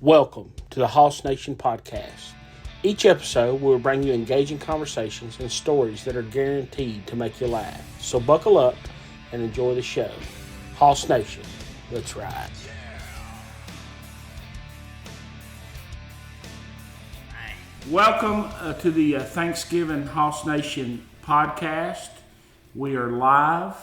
Welcome to the Hoss Nation podcast. Each episode will bring you engaging conversations and stories that are guaranteed to make you laugh. So buckle up and enjoy the show. Hoss Nation, let's ride. Welcome to the Thanksgiving Hoss Nation podcast. We are live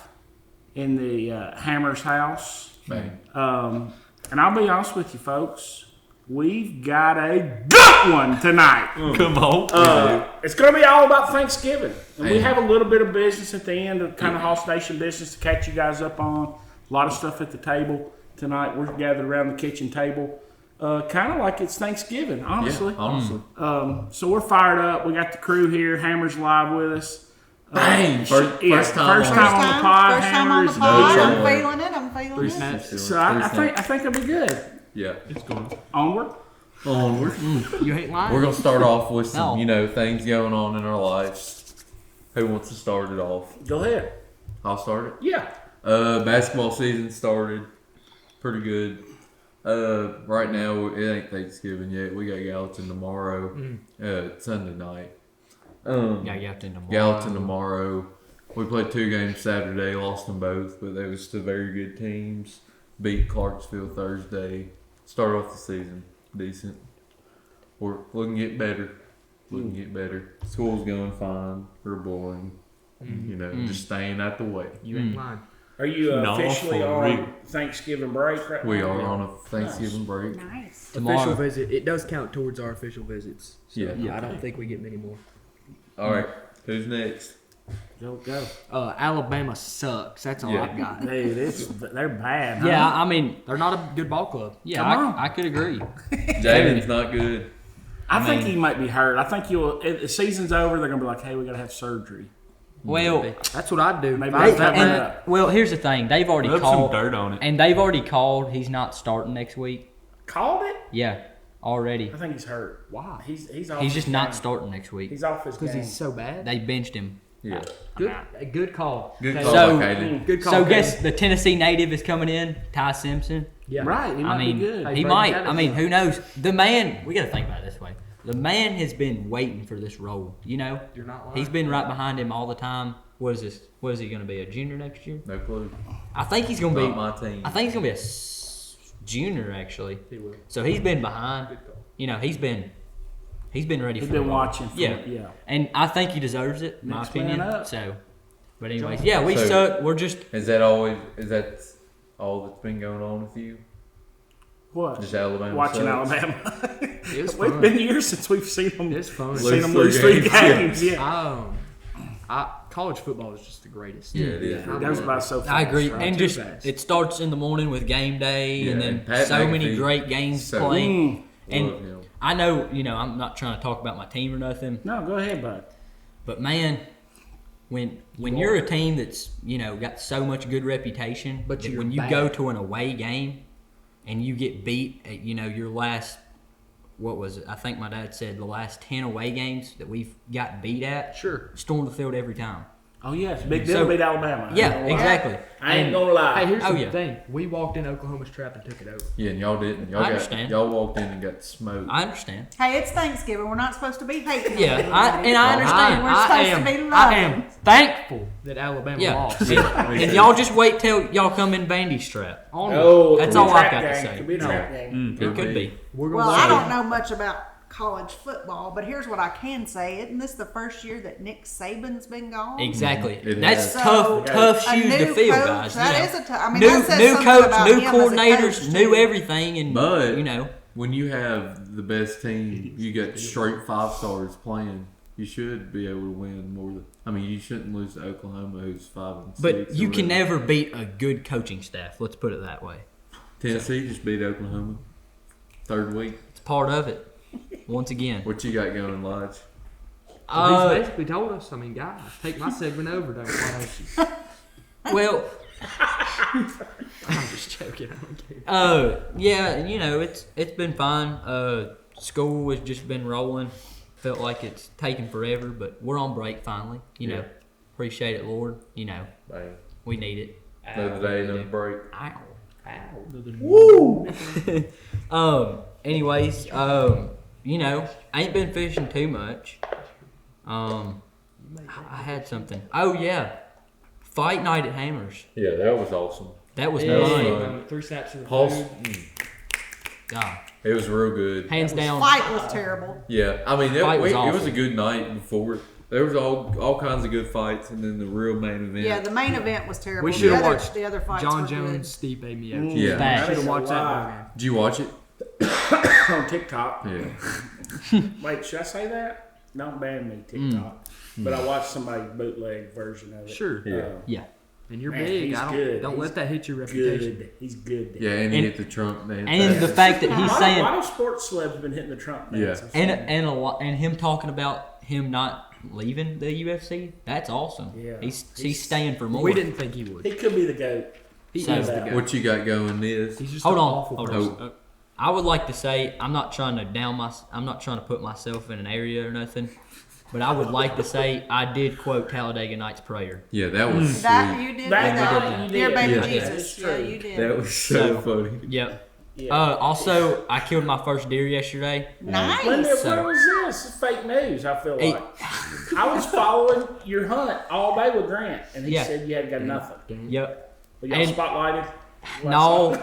in the Hammer's house. And I'll be honest with you folks, we've got a good one tonight. Come on. It's going to be all about Thanksgiving. And we have a little bit of business at the end, of kind of Hoss Nation business to catch you guys up on. A lot of stuff at the table tonight. We're gathered around the kitchen table. Kind of like it's Thanksgiving, honestly. Yeah, honestly. So we're fired up. We got the crew here. Hammer's live with us. Bang! First time on the pod. Hammer's I'm feeling it. So I think it'll be good. Yeah, it's going. Onward. You hate lying? We're going to start off with some, things going on in our lives. Who wants to start it off? Go ahead. I'll start it. Yeah. Basketball season started. Pretty good. Right now, it ain't Thanksgiving yet. We got Gallatin tomorrow. Sunday night. Gallatin tomorrow. We played 2 games Saturday, lost them both, but they was 2 very good teams. Beat Clarksville Thursday. Start off the season decent. We're looking to get better. School's going fine. We're boring. Just staying out the way. You ain't lying. Are you officially on Thanksgiving break right now? We are on a Thanksgiving break. Nice. Tomorrow. Official visit. It does count towards our official visits. So Yeah. I don't think we get many more. All right. Who's next? Go. Alabama sucks. That's all I've got. Dude, they're bad. Huh? Yeah, I mean, they're not a good ball club. Yeah, Come on. I could agree. Jaden's not good. I think he might be hurt. I think if the season's over, they're gonna be like, "Hey, we gotta have surgery." Well, That's what I'd do. Maybe Hey, that's that. well, here's the thing. They've already Rub called some dirt on it. and they've already called. He's not starting next week. Called it. Yeah, already. I think he's hurt. Why? He's off. He's his just not game. starting next week. He's off his Because game. he's so bad. They benched him. Yeah. Good call. Good Okay. call, So- Kaden. Good call. So Kaden. guess the Tennessee native is coming in, Ty Simpson. Yeah. Right. He might I mean, be good. Hey, he Brady might. Gaddis. I mean, who knows? The man. We got to think about it this way. The man has been waiting for this role. You're not lying. He's been right behind him all the time. What is this? What is he going to be? A junior next year? No clue. I think he's going to be. Not my team. I think he's going to be a junior actually. He will. So he's been behind. Good call. He's been ready He's for been it. watching. Yeah. Yeah. And I think he deserves it, in my Next man opinion. up. So, but anyways, yeah, we So- suck. We're just Is that all that's been going on with you? What? Just Alabama Watching sucks? Alabama. It's We've fun. been years since we've seen them. It's fun. Seen them Lose lose 3 3 games. Yeah. College football is just the greatest. Yeah, it is. It goes by so fast. I agree, right? and Too just fast. it starts in the morning with game day, Yeah, and and then Pat so many McAfee, great games so- playing. And Love him. I know, I'm not trying to talk about my team or nothing, No, go ahead, bud. but man, when you're a team that's got so much good reputation, But that you're when you bad. go to an away game and you get beat at your last, what was it? I think my dad said the last 10 away games that we've got beat at, Sure. storm the field every time. Oh yes, big deal. So- Beat Alabama. I ain't Yeah, gonna lie. exactly. I ain't gonna lie. Hey, here's Oh, the yeah. thing. We walked in Oklahoma's trap and took it over. Yeah, and y'all didn't. I understand. Y'all walked in and got smoked. I understand. Understand. Hey, it's Thanksgiving. We're not supposed to be hating. Yeah, I understand. We're supposed to be I am loving. thankful. That Alabama Yeah. lost. And y'all just wait till y'all come in bandy strap. Oh, That's could be all a I trap got to game. say. Could be a trap game. It could be. We're Well, gonna I see. don't know much about college football, but here's what I can say. Isn't this the first year that Nick Saban's been gone? Exactly. It That's is. tough A shoes to new fill, coach, guys. That is a tough. I mean, new that says new something coach, about new him as a coordinators, coach, new too. everything, and But when you have the best team, you got straight 5 stars playing. You should be able to win more than. I mean, you shouldn't lose to Oklahoma, who's 5 and 6. But you or can whatever. never beat a good coaching staff. Let's put it that way. Tennessee just beat Oklahoma. 3rd week. It's part of it. Once again. What you got going, Lodge? He's basically told us, guys, take my segment over, don't you? Well, I'm just joking. I don't care. yeah, it's been fine. School has just been rolling. Felt like it's taken forever, but we're on break finally. Yeah. Appreciate it, Lord. Bang. We need it. Another day, another break. Ow. Woo! anyways, you know, I ain't been fishing too much. I had something. Oh yeah, fight night at Hammers. Yeah, that was awesome. That was Yeah. fun. 3 snaps of the Hoss, food. God, it was real good. hands down. Fight was terrible. Yeah, I mean, Fight was it was awful. a good night before. There was all kinds of good fights, and then the real main event. Yeah, the main event was terrible. We The should have other- watched the other fights John were Jones, Stipe Miocic. Yeah. Facts. Should have watched that Wow. movie. Did you watch it? On TikTok. Yeah. Wait, should I say that? Don't ban me, TikTok. But I watched somebody's bootleg version of it. Sure. Yeah. Yeah. And you're Man, big. he's I don't good. don't He's let that hit your reputation. Good. He's good. Yeah, and he And- hit the Trump man. And the fact that he's Why saying, do sports celebs have been hitting the Trump Yeah. dance? and a lot, and him talking about him not leaving the UFC. That's awesome. Yeah. He's staying for more. We didn't think he would. He could be the GOAT. He So- is the guy. What you got going is He's just Hold an on, awful hold person. on. I would like to say I'm not trying to put myself in an area or nothing, but I would like to say I did quote Talladega Nights prayer. yeah, that was sweet. That you did That with night you Dear did. Baby Yeah. Jesus. That's Yeah, true. you did. That was so funny. Yep. Yeah. Also, I killed my first deer yesterday. Nice. Linda, So- where was this? It's fake news, I feel Hey. like. I was following your hunt all day with Grant, and he Yeah. said you hadn't got nothing. Yep. But y'all And- spotlighted? No,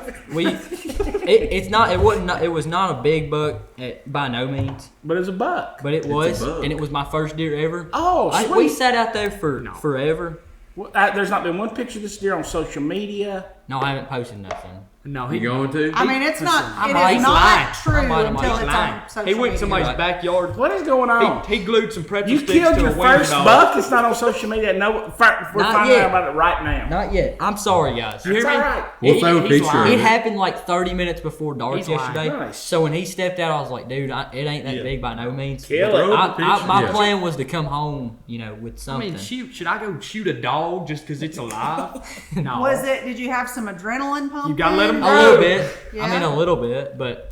it was not a big buck by no means, But it's a buck. but it was, buck. and it was my first deer ever. Oh, We sweet. sat out there for forever. Well, there's not been one picture of this deer on social media. No, I haven't posted nothing. No, You he going to? I mean, it's not. I It might is lie. not true I might until it's lie. on social he went to media. somebody's Right. backyard. What is going on? He glued some pretzel You sticks killed to your a wiener first dog. buck. It's not on social media. No, we're Not finding yet. out about it right now. Not yet. I'm sorry, guys. You hear It's me? all right. We'll throw a he's picture lying. of It it. happened like 30 minutes before dark He's lying. yesterday. Nice. So when he stepped out, I was like, dude, it ain't that big by no means. Kill But it. my Yeah. plan was to come home, with I something. mean, should I go shoot a dog just because it's alive? No. Was it? Did you have some adrenaline pumping? You gotta let 'em a little bit. Yeah. I mean, a little bit, but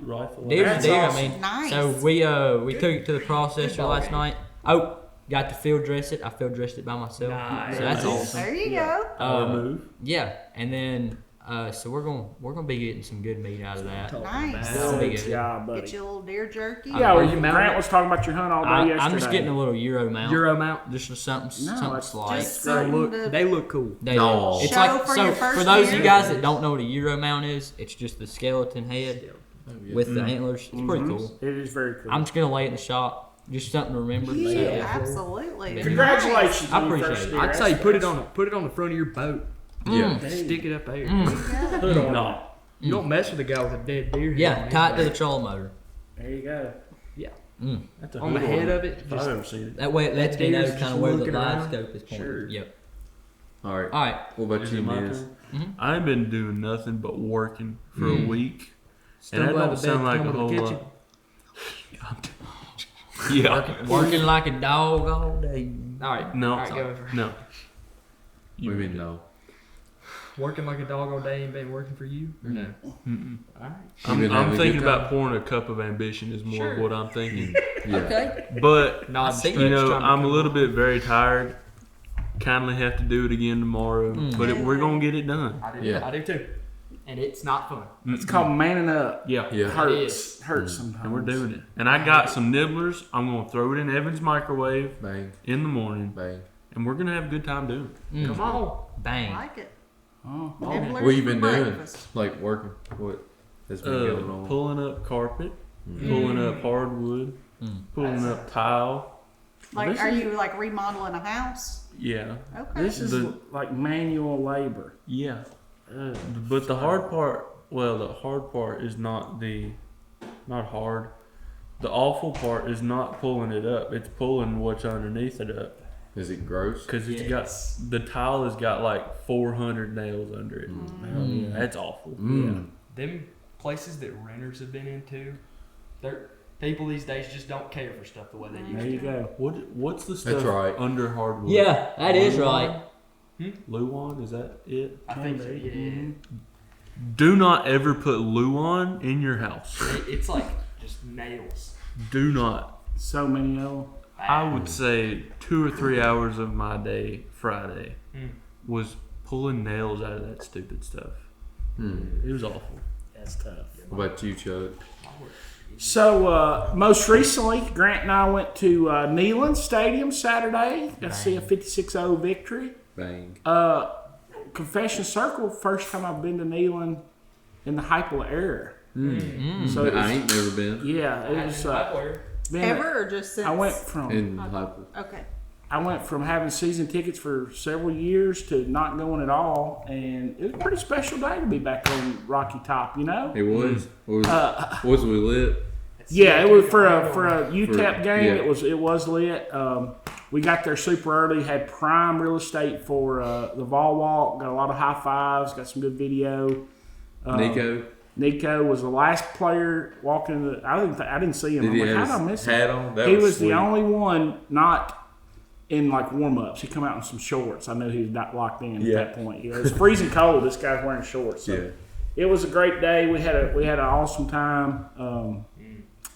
Rifle. deer's That's a deer. awesome. I mean, Nice. so we took it to the processor last night. Oh, got to field dress it. I field dressed it by myself. Nice. So that's awesome. There you go. move. Yeah, and then so we're gonna be getting some good meat out of that. Nice. That'll be Good good. job, buddy. Get you a little deer jerky. Yeah, Are well, you Grant mounted? was talking about your hunt all day yesterday. I'm just getting a little Euro mount. Euro mount? Just something No, something it's slight. Just They something look, to- they look cool. They- No. It's Show like for so your first for those of deer? you guys that don't know what a Euro mount is, it's just the skeleton head with the antlers. It's pretty cool. It is very cool. I'm just gonna lay it in the shop, just something to remember. So, Yeah, yeah. absolutely. Congratulations I on your appreciate first it. deer. I'd say put it on the front of your boat. Yeah. Stick it up there. Put on. No. You don't mess with a guy with a dead deer head Yeah, on his tie it to back. the trolling motor. There you go. That's a On the good head one. of it. Just, I've never seen it. That way it lets me know deer's kind just of where the looking live around. scope is pointing. Sure. Yep. All right. All right. What about Is you, it my Miz? turn? I've been doing nothing but working for a week. stumble And that out don't of bed, sound like come a to the whole kitchen. lot. Yeah. Working like a dog all day. All right. No. All right, go over. No. We mean no. Working like a dog all day ain't been working for you? Or no? Mm-mm. All right. You been having I'm a thinking good time? about pouring a cup of ambition is more of Sure. what I'm thinking. Yeah. Okay. But No, I'm see. stretched you know, trying to I'm a come little on. bit very tired. Kindly have to do it again tomorrow, but we're gonna get it done. I do. Yeah. I do too. And it's not fun. It's called manning up. Yeah. Yeah. Hurts. Hurts sometimes. And we're doing it. And I got some nibblers. I'm gonna throw it in Evan's microwave Bang. in the morning, Bang. and we're gonna have a good time doing it. Come on. I Bang. like it. Oh, Nibblers What you for been doing? breakfast. Like working? What has been going on? Pulling up carpet, pulling up hardwood, pulling up tile. Like, This are is- you like remodeling a house? Yeah, Okay. This is The- like manual labor. yeah. But the hard part, the hard part is not hard. The awful part is not pulling it up. It's pulling what's underneath it up. Is it gross? Because the tile has got like 400 nails under it. That's awful. Them places that renters have been into, people these days just don't care for stuff the way they There used you to. go. What's the stuff right. under hardwood? Yeah, that is right. Luan, is that it? I think so. Yeah. Do not ever put Luan in your house. It's like just nails. Do not. So many of them. I would say 2 or 3 hours of my day, Friday, was pulling nails out of that stupid stuff. It was awful. That's tough. What about you, Chuck? So, most recently, Grant and I went to Neyland Stadium Saturday. Got to see a 56-0 victory. Bang. Confession Circle, first time I've been to Neyland in the Hypel era. So it was, I ain't never been yeah, it was been Ever or just since? I went from in Hyper. Okay. having season tickets for several years to not going at all, and it was a pretty special day to be back on Rocky Top. You know, It was. Was we lit? yeah, it was for a UTEP game. yeah. It was lit. We got there super early. Had prime real estate for the Vol Walk. Got a lot of high fives. Got some good video. Nico was the last player walking. I didn't see him. Did he I'm like, have how did I his miss hat him? on? That He was sweet. the only one not in like warm ups. He come out in some shorts. I knew he was not locked in Yeah. at that point. You know, it's freezing cold. This guy's wearing shorts. So Yeah. it was a great day. We had an awesome time.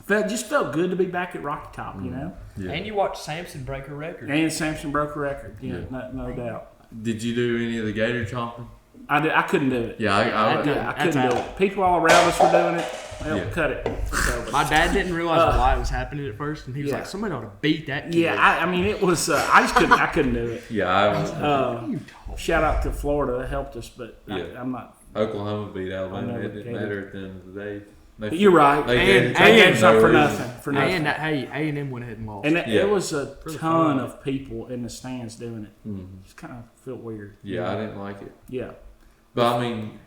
Felt good to be back at Rocky Top. You know, Yeah. And you watched Samson break a record. and Samson broke a record. Yeah, Yeah. no doubt. Did you do any of the gator chomping? I couldn't do it. Yeah, I couldn't do it. People all around us were doing it. Well, Yeah. cut it. So, My dad didn't realize why it was happening at first, and he was yeah. like, "Somebody ought to beat that kid." yeah, I mean, it was. I just couldn't. I couldn't do it. Yeah, I was. Shout out to Florida that helped us, but Yeah. I'm not. Oklahoma beat Alabama. I know It the didn't Gator. matter at the end of the day. They- You're right. They And- gave It's not for no nothing. reason. For nothing. And hey, A&M went ahead and lost. And Yeah. there was a ton of people in the stands doing it. Mhm. Just kind of felt weird. Yeah, I didn't like it. Yeah. But I mean,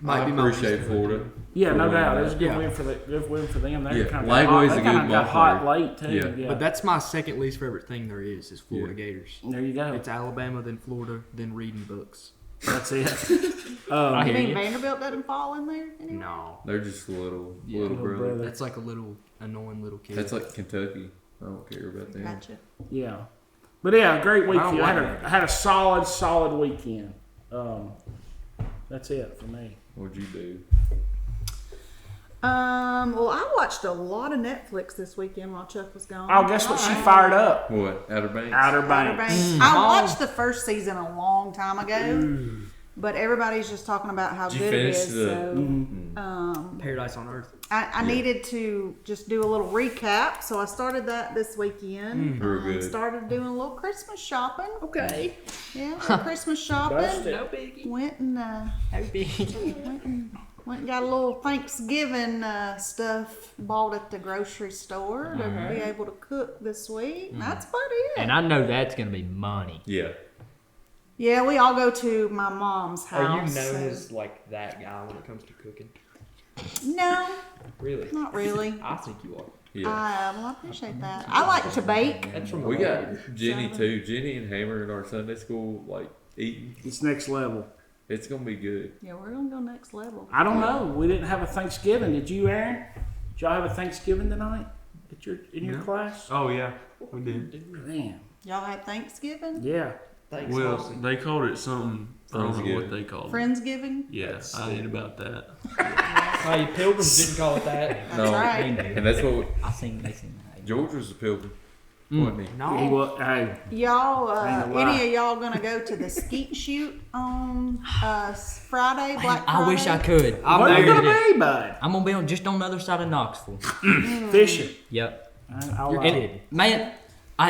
Might I be my appreciate least Florida. Yeah, no for doubt. It winning was a that. good Yeah. win for good win for them. They Yeah. kind of Langley's got hot. a They kind good of got ball hot player. late too. Yeah. Yeah. But that's my second least favorite thing there is Florida Yeah. Gators. There you go. It's Alabama, then Florida, then reading books. That's it. I You hear mean you. Vanderbilt doesn't fall in there anyway? No, They're just little Little brother. brother. that's like a little annoying little kid. That's like Kentucky. I don't care about them. Gotcha. Yeah. But yeah, great I weekend. don't I like had a solid weekend. That's it for me. What'd you do? Well, I watched a lot of Netflix this weekend while Chuck was gone. Oh, guess what? She fired up. What? Outer Banks? Outer Outer Banks. Banks. I watched the first season a long time ago, but everybody's just talking about how Did you good it finish is. the- So, Paradise on Earth. I needed to just do a little recap, so I started that this weekend. Very good. Started doing a little Christmas shopping. Okay. Yeah, a little Christmas shopping. Busted. biggie. Went and went and got a little Thanksgiving stuff bought at the grocery store to be able to cook this week. And that's about it. And I know that's gonna be money. Yeah. Yeah, we all go to my mom's house. Are you known so- as like that guy when it comes to cooking? No, Really? not really. I think you are. Yeah. Well, I appreciate that. I like to bake. That's from We the got Lord. Jenny too. Jenny and Hammer in our Sunday school, like eating. It's next level. It's gonna be good. Yeah, we're gonna go next level. I don't know. We didn't have a Thanksgiving. Did you, Aaron? Did y'all have a Thanksgiving tonight in your class? Oh yeah, we did. Man. Y'all had Thanksgiving, Yeah. Thanks, Well, Lawson. they called it something. I don't know what Friendsgiving. they called it. Friendsgiving. Yeah, I ain't about that. Hey, Pilgrims didn't call it that. That's right. And that's what I seen they seen that. George was a pilgrim, wasn't he? No. He was. Hey. Y'all, Ain't a lie. any of y'all gonna go to the skeet shoot on Friday, Black Friday? I wish I could. I'm Where you there. gonna be, bud? I'm gonna be on just on the other side of Knoxville. Fishing. Yep. I'll You're lie. kidding. Man,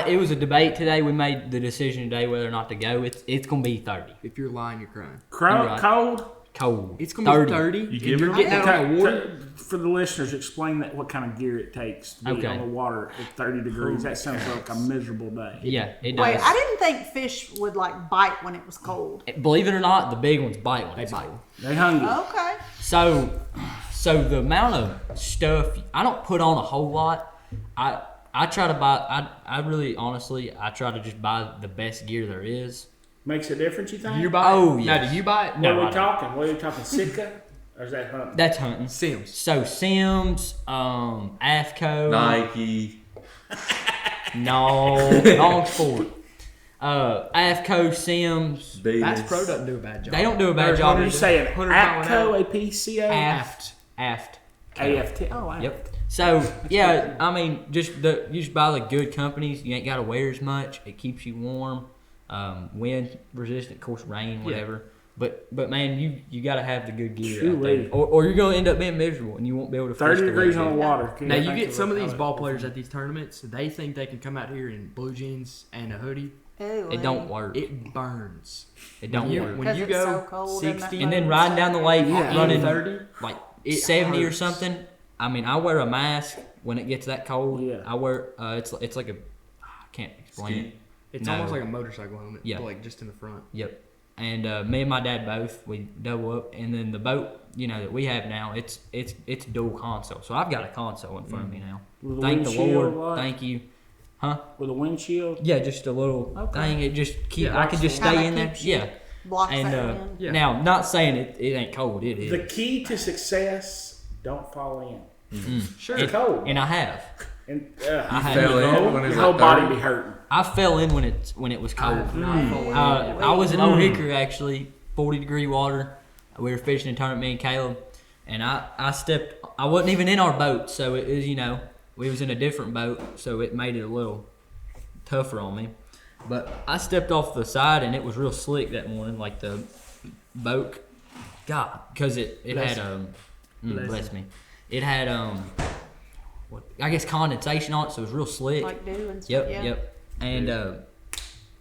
it was a debate today. We made the decision today whether or not to go. It's gonna be 30. If you're lying, you're crying. Crow, Right. cold. Cold. It's gonna be 30. You and give you're her- getting out on the water. For the listeners, explain that what kind of gear it takes to be Okay. on the water at 30 degrees. That sounds like a miserable day. Yeah, it Wait, does. I didn't think fish would like bite when it was cold. Believe it or not, the big ones bite when They it's bite. cold. They hungry. Okay. So the amount of stuff I don't put on a whole lot. I try to buy. I really honestly I try to just buy the best gear there is. Makes a difference, you think? You buy it? Oh, Now, yes. do you buy it? What No, are I we don't. talking? What are we talking? Sitka? Or is that hunting? That's hunting. Sims. So Sims, AFCO. Nike. No, wrong sport. AFCO, Sims. Bass Bass Pro doesn't do a bad job. They don't do a bad They're job. Are you saying 100 mile an hour. APCO, APCO? Aft. AFT. Oh, AFT. Yep. So yeah, I mean, you just buy the good companies. You ain't got to wear as much. It keeps you warm, wind resistant, of course, rain, whatever. But man, you got to have the good gear out Truly. there, or you're gonna end up being miserable and you won't be able to. 30 fish the way degrees you on the do. water. Now you Can't get think some of how these it- ball players at these tournaments. They think they can come out here in blue jeans and a hoodie. It don't work. It burns. It don't work. When 'Cause you it's go so cold in that 60 And then boat. riding down the lake, Yeah. running 30, like it 70 or hurts. something. I mean, I wear a mask when it gets that cold. Yeah. I wear it's like a I can't explain it. It's No. almost like a motorcycle helmet. Yeah. But like just in the front. Yep. And me and my dad both we double up, and then the boat that we have now it's dual console. So I've got a console in front of me now. With a Thank the windshield, Lord. like, Thank you. with a windshield. Yeah, just a little Okay. thing. It just keep. Yeah, I could just Kinda stay in there. keeps you- Yeah. Blocks And that in. Yeah. now, not saying it ain't cold. It is. The key to success: don't fall in. Sure. It's cold, And I have. and I have. fell in your when it was whole like body 30. be hurting. I fell in when it was I cold. have not fallen in. I was in Old Hickory actually, 40-degree water. We were fishing in tournament, me and Caleb, and I stepped. I wasn't even in our boat, so it was we was in a different boat, so it made it a little tougher on me. But I stepped off the side and it was real slick that morning, like the boat, God, because it Bless had Bless bless me, it had what I guess condensation on it, so it was real slick. Like dew and stuff. Yep, yeah. yep. And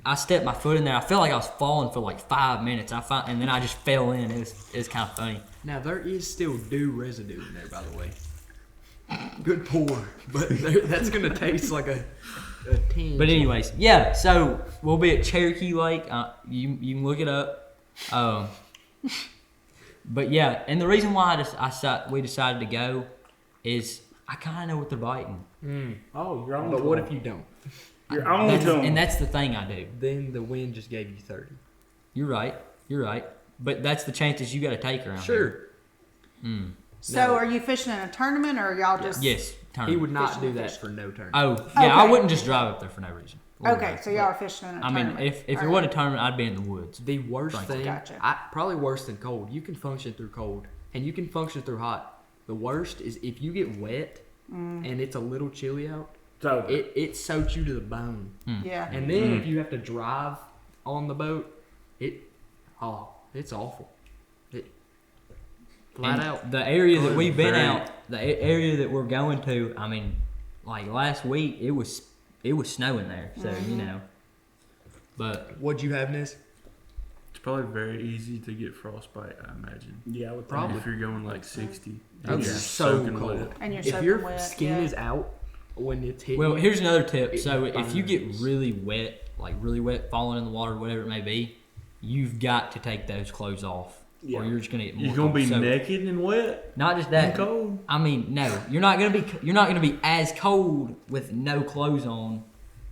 I stepped my foot in there. I felt like I was falling for like 5 minutes. And then I just fell in. It was kind of funny. Now there is still dew residue in there, by the way. Good pour, but that's gonna taste like a tinge. But anyways, yeah. So we'll be at Cherokee Lake. You can look it up. But yeah, and the reason why we decided to go is I kind of know what they're biting. Oh, you're on. But to what them. if you don't? You're on to them. And that's the thing I do. Then the wind just gave you 30. You're right. But that's the chances you got to take around here. Sure. So are you fishing in a tournament or are y'all just? Yes. He tournament. would not Fishing do and that fishing. for no turn. Oh yeah, I Okay. wouldn't just drive up there for no reason. Okay, so y'all are fishing in a I mean, tournament. if it Alright. wasn't a tournament, I'd be in the woods. The worst thing, Gotcha. probably worse than cold. You can function through cold, and you can function through hot. The worst is if you get wet and it's a little chilly out. It's over. It soaks you to the bone. Yeah. And then if you have to drive on the boat, it's awful. Flat And out. the area that Good, we've been very- out, the area that we're going to, I mean, like last week, it was snowing there, so But What'd you have, Niz? It's probably very easy to get frostbite, I imagine. Yeah, I would Probably. If you're going like 60. Oh, and it's you're so soaking cold. wet. And you're If soaking your wet, skin yeah. is out when it's hitting, well, here's another tip. It So if you get burns. really wet, like really wet, falling in the water, whatever it may be, you've got to take those clothes off, Yeah. or you're just gonna get more. You're gonna be cold. So, naked and wet Not just and that. cold. I mean, no, you're not gonna be as cold with no clothes on,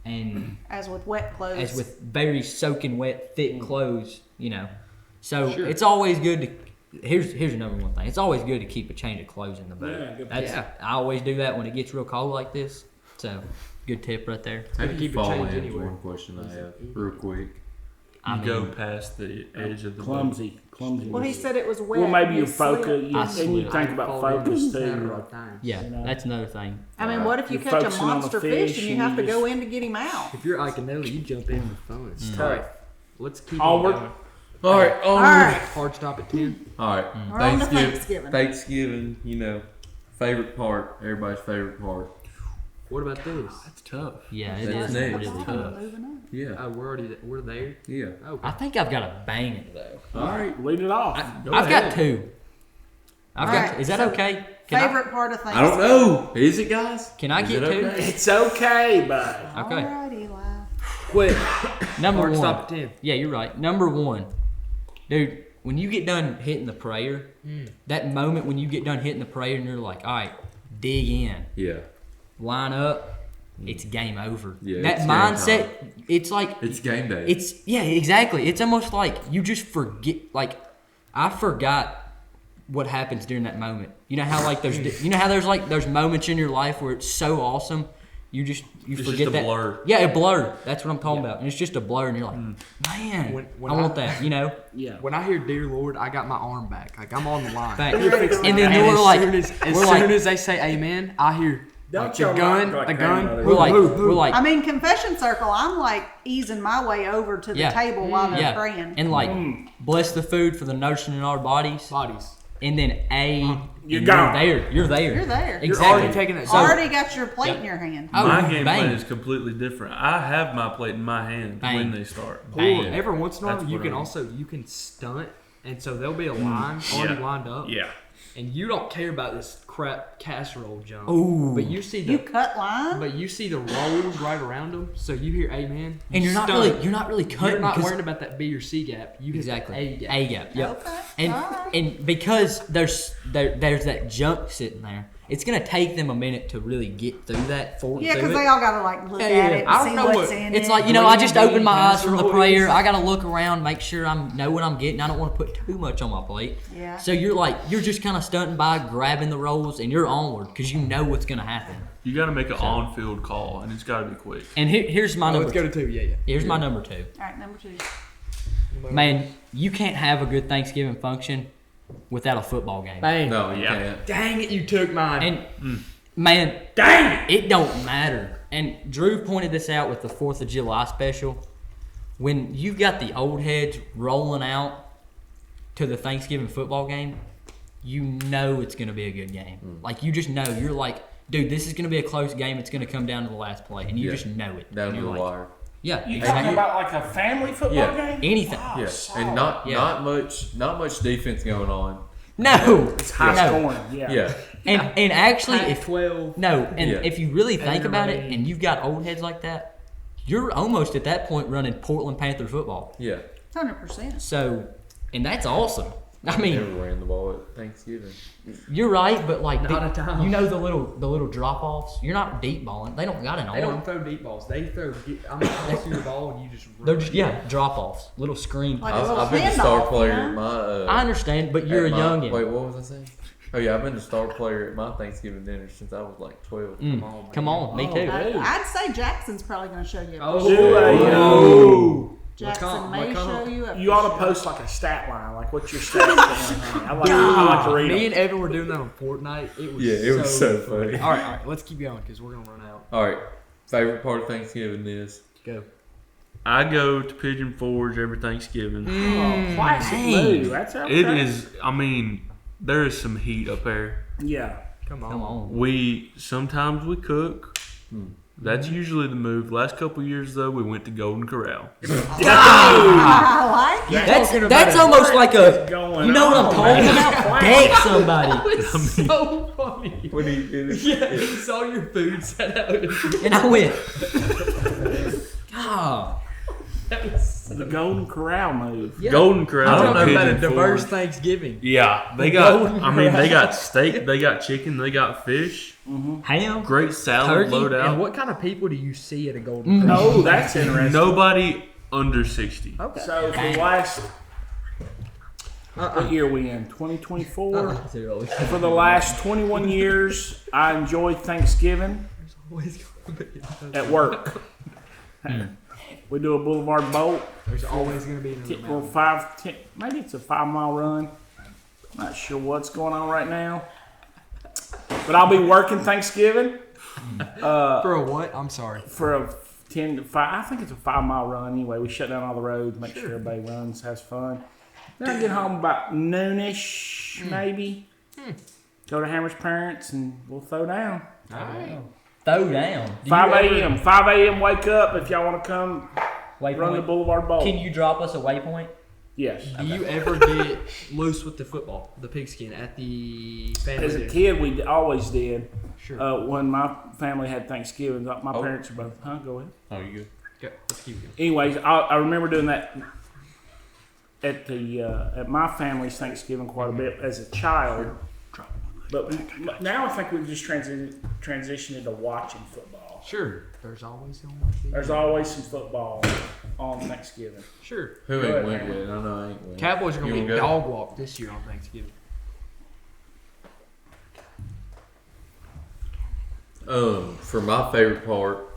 and As with wet clothes. as with very soaking wet, thick clothes, So Sure. it's always good to. Here's another one thing. It's always good to keep a change of clothes in the boat. Yeah, good That's tip. I always do that when it gets real cold like this. So good tip right there. How do Keep you it fall changed in? anywhere. One question I have, real quick. I You go mean, past the edge of the boat. clumsy. well, he said it was wet. Well, maybe You your focus. slid. You, I and you slid. think about focus too. Right time. yeah, you know. that's another thing. I mean, what if you You're catch a focusing on the monster fish fish and you and have you to go in to get him out? If you're Iconelli, you jump in for fun. Tough. All right, let's keep Onward. on going. All right, All right, Hard stop at 10. All right. we're on to Thanksgiving. Thanksgiving, favorite part, everybody's favorite part. What about this? That's tough. Yeah, it That's is next. really Oh, tough. moving on. Yeah, We're there. yeah. Okay. I think I've got a banger though. All right, lead it off. I've got two. All right, Is that so okay? Can Favorite part of I Thanksgiving? don't know. Is it, guys? Can I Is get it two? okay? It's okay, bud. Okay. Alright, Eli. Quick. Number Hard one. stop at 10. Yeah, you're right. Number one, dude. When you get done hitting the prayer, that moment when you get done hitting the prayer and you're like, all right, dig in, Yeah. line up, it's game over. Yeah, that it's game mindset, it's like, It's game day. yeah, exactly. It's almost like you just forget. Like, I forgot what happens during that moment. You know how like there's moments in your life where it's so awesome. You It's forget just a that. blur. Yeah, a blur. That's what I'm talking about. And it's just a blur, and you're like, man, When I want that. Yeah. When I hear "Dear Lord," I got my arm back. Like I'm on the line. Fact. You're ready to And then And we're like, as we're soon like, as they say Amen, I hear Don't Like y'all the gun, like the grandmother. gun. We're like I mean, confession circle, I'm like easing my way over to the Yeah. table while they're yeah, praying. and like bless the food for the nourishing in our bodies, and then You're and gone. You're there. You're there. You're Exactly. already taking that. Already got your plate in your hand. Oh, My game bang. plan is completely different. I have my plate in my hand Bang. when they start. Bang. Or every once in a while, That's you what can I mean. also you can stunt, and so there'll be a line already Yeah. lined up, Yeah. and you don't care about this crap casserole junk. Ooh. But you see the You cut line? but you see the rolls right around them, so you hear amen, And you're not really cutting. You're not 'cause- worried about that B or C gap. You hit exactly the A gap. A gap. Yep. Okay. And Alright. and because there's that junk sitting there, it's gonna take them a minute to really get through that. Yeah, because they all gotta like look Yeah, at yeah. it and I don't see know what's what- in It's it. like, I just Green opened my bean eyes from the casserole prayer. is- I gotta look around, make sure I know what I'm getting. I don't want to put too much on my plate. Yeah. So you're just kind of stunting by, grabbing the rolls, and you're onward because you know what's gonna happen. You got to make an on-field call, and it's got to be quick. And here's my number. Let's go to 2. Yeah. Here's my number 2. All right, number 2. Man, you can't have a good Thanksgiving function without a football game. Bang. No, you Yeah. can't. Dang it, you took mine. And man, dang it don't matter. And Drew pointed this out with the 4th of July special. When you've got the old heads rolling out to the Thanksgiving football game, you know it's going to be a good game. Like, you just know. You're like, dude, this is going to be a close game. It's going to come down to the last play. And you Yeah. just know it. Down And to you're the like, wire. Yeah, You exactly. talking about like a family football Yeah. game? Anything. Wow, Yeah, solid. and not Yeah. not much defense going on. No. It's high No. scoring. Yeah. Yeah, And actually, if 12. no, and Yeah. if you really think And about it, everybody- and you've got old heads like that, you're almost at that point running Portland Panther football. yeah. 100%. So, and that's awesome. I Never mean, ran the ball at Thanksgiving. you're right, but like, Not a time. you know the little drop offs. You're not deep balling. They don't got an They arm. don't throw deep balls. They throw. I'm gonna pass you the ball and you just. Run. They're just drop offs, little screen. Like a I've, little I've been the star handoff, player yeah. at my. I understand, but you're a at my- youngin. Wait, what was I saying? Oh yeah, I've been the star player at my Thanksgiving dinner since I was like 12. Come on, me too. I'd say Jackson's probably going to show you. Oh, Jackson may show you. a You ought to picture. post like a stat line, like what's your stats? I like to read Me them. and Evan were doing that on Fortnite. It was Yeah, it was so funny. All right, let's keep going because we're gonna run out. All right, favorite part of Thanksgiving is Go. I go to Pigeon Forge every Thanksgiving. Oh, classic dang. move. That's okay. It is. I mean, there is some heat up there. Yeah. Come on. Come on. We sometimes we cook. That's usually the move. Last couple years though, we went to Golden Corral. I like it. That's almost like a. Going You know what I'm on, talking man. about? Deck somebody. It's so funny. when he Yeah, you saw your food set out. And I went, God. That was The Golden Corral move. Yeah. Golden I'm Corral. talking and about a Pigeon diverse Forge. Thanksgiving. Yeah, they got. I mean, they got steak, they got chicken, they got fish. Ham? Great salad Turkey, load out. And what kind of people do you see at a Golden Corral? Oh, that's interesting. Nobody under 60. Okay. So for the last, what year are we in? 2024. For the last 21 years, I enjoy Thanksgiving at work. We do a Boulevard Bolt. There's always going to be another Well, mountain. maybe it's a 5-mile run. Not sure what's going on right now. But I'll be working Thanksgiving For a what? I'm sorry. for a 10 to 5. I think it's a 5-mile run anyway. We shut down all the roads, make sure everybody runs, has fun. Then I get home about noonish, maybe. Go to Hammer's parents and we'll throw down. All right. Throw down. 5 a.m. 5 a.m. wake up if y'all want to come run the Waypoint. Boulevard Bowl. Can you drop us a waypoint? Yes. Do you ever get loose with the football, the pigskin, at the family As a dinner? kid, we always did. Sure. When my family had Thanksgiving, my Oh. parents are both. Go ahead. Oh, you good? Go, let's keep going. Anyways, I remember doing that at the at my family's Thanksgiving quite a bit as a child. But now I think we've just transitioned into watching football. Sure. There's always going to be. There's always some football on Thanksgiving. Sure. Who Go ain't ahead, went man. yet? I know I ain't went. Cowboys are going You to be wanna go? dog walk this year on Thanksgiving. For my favorite part,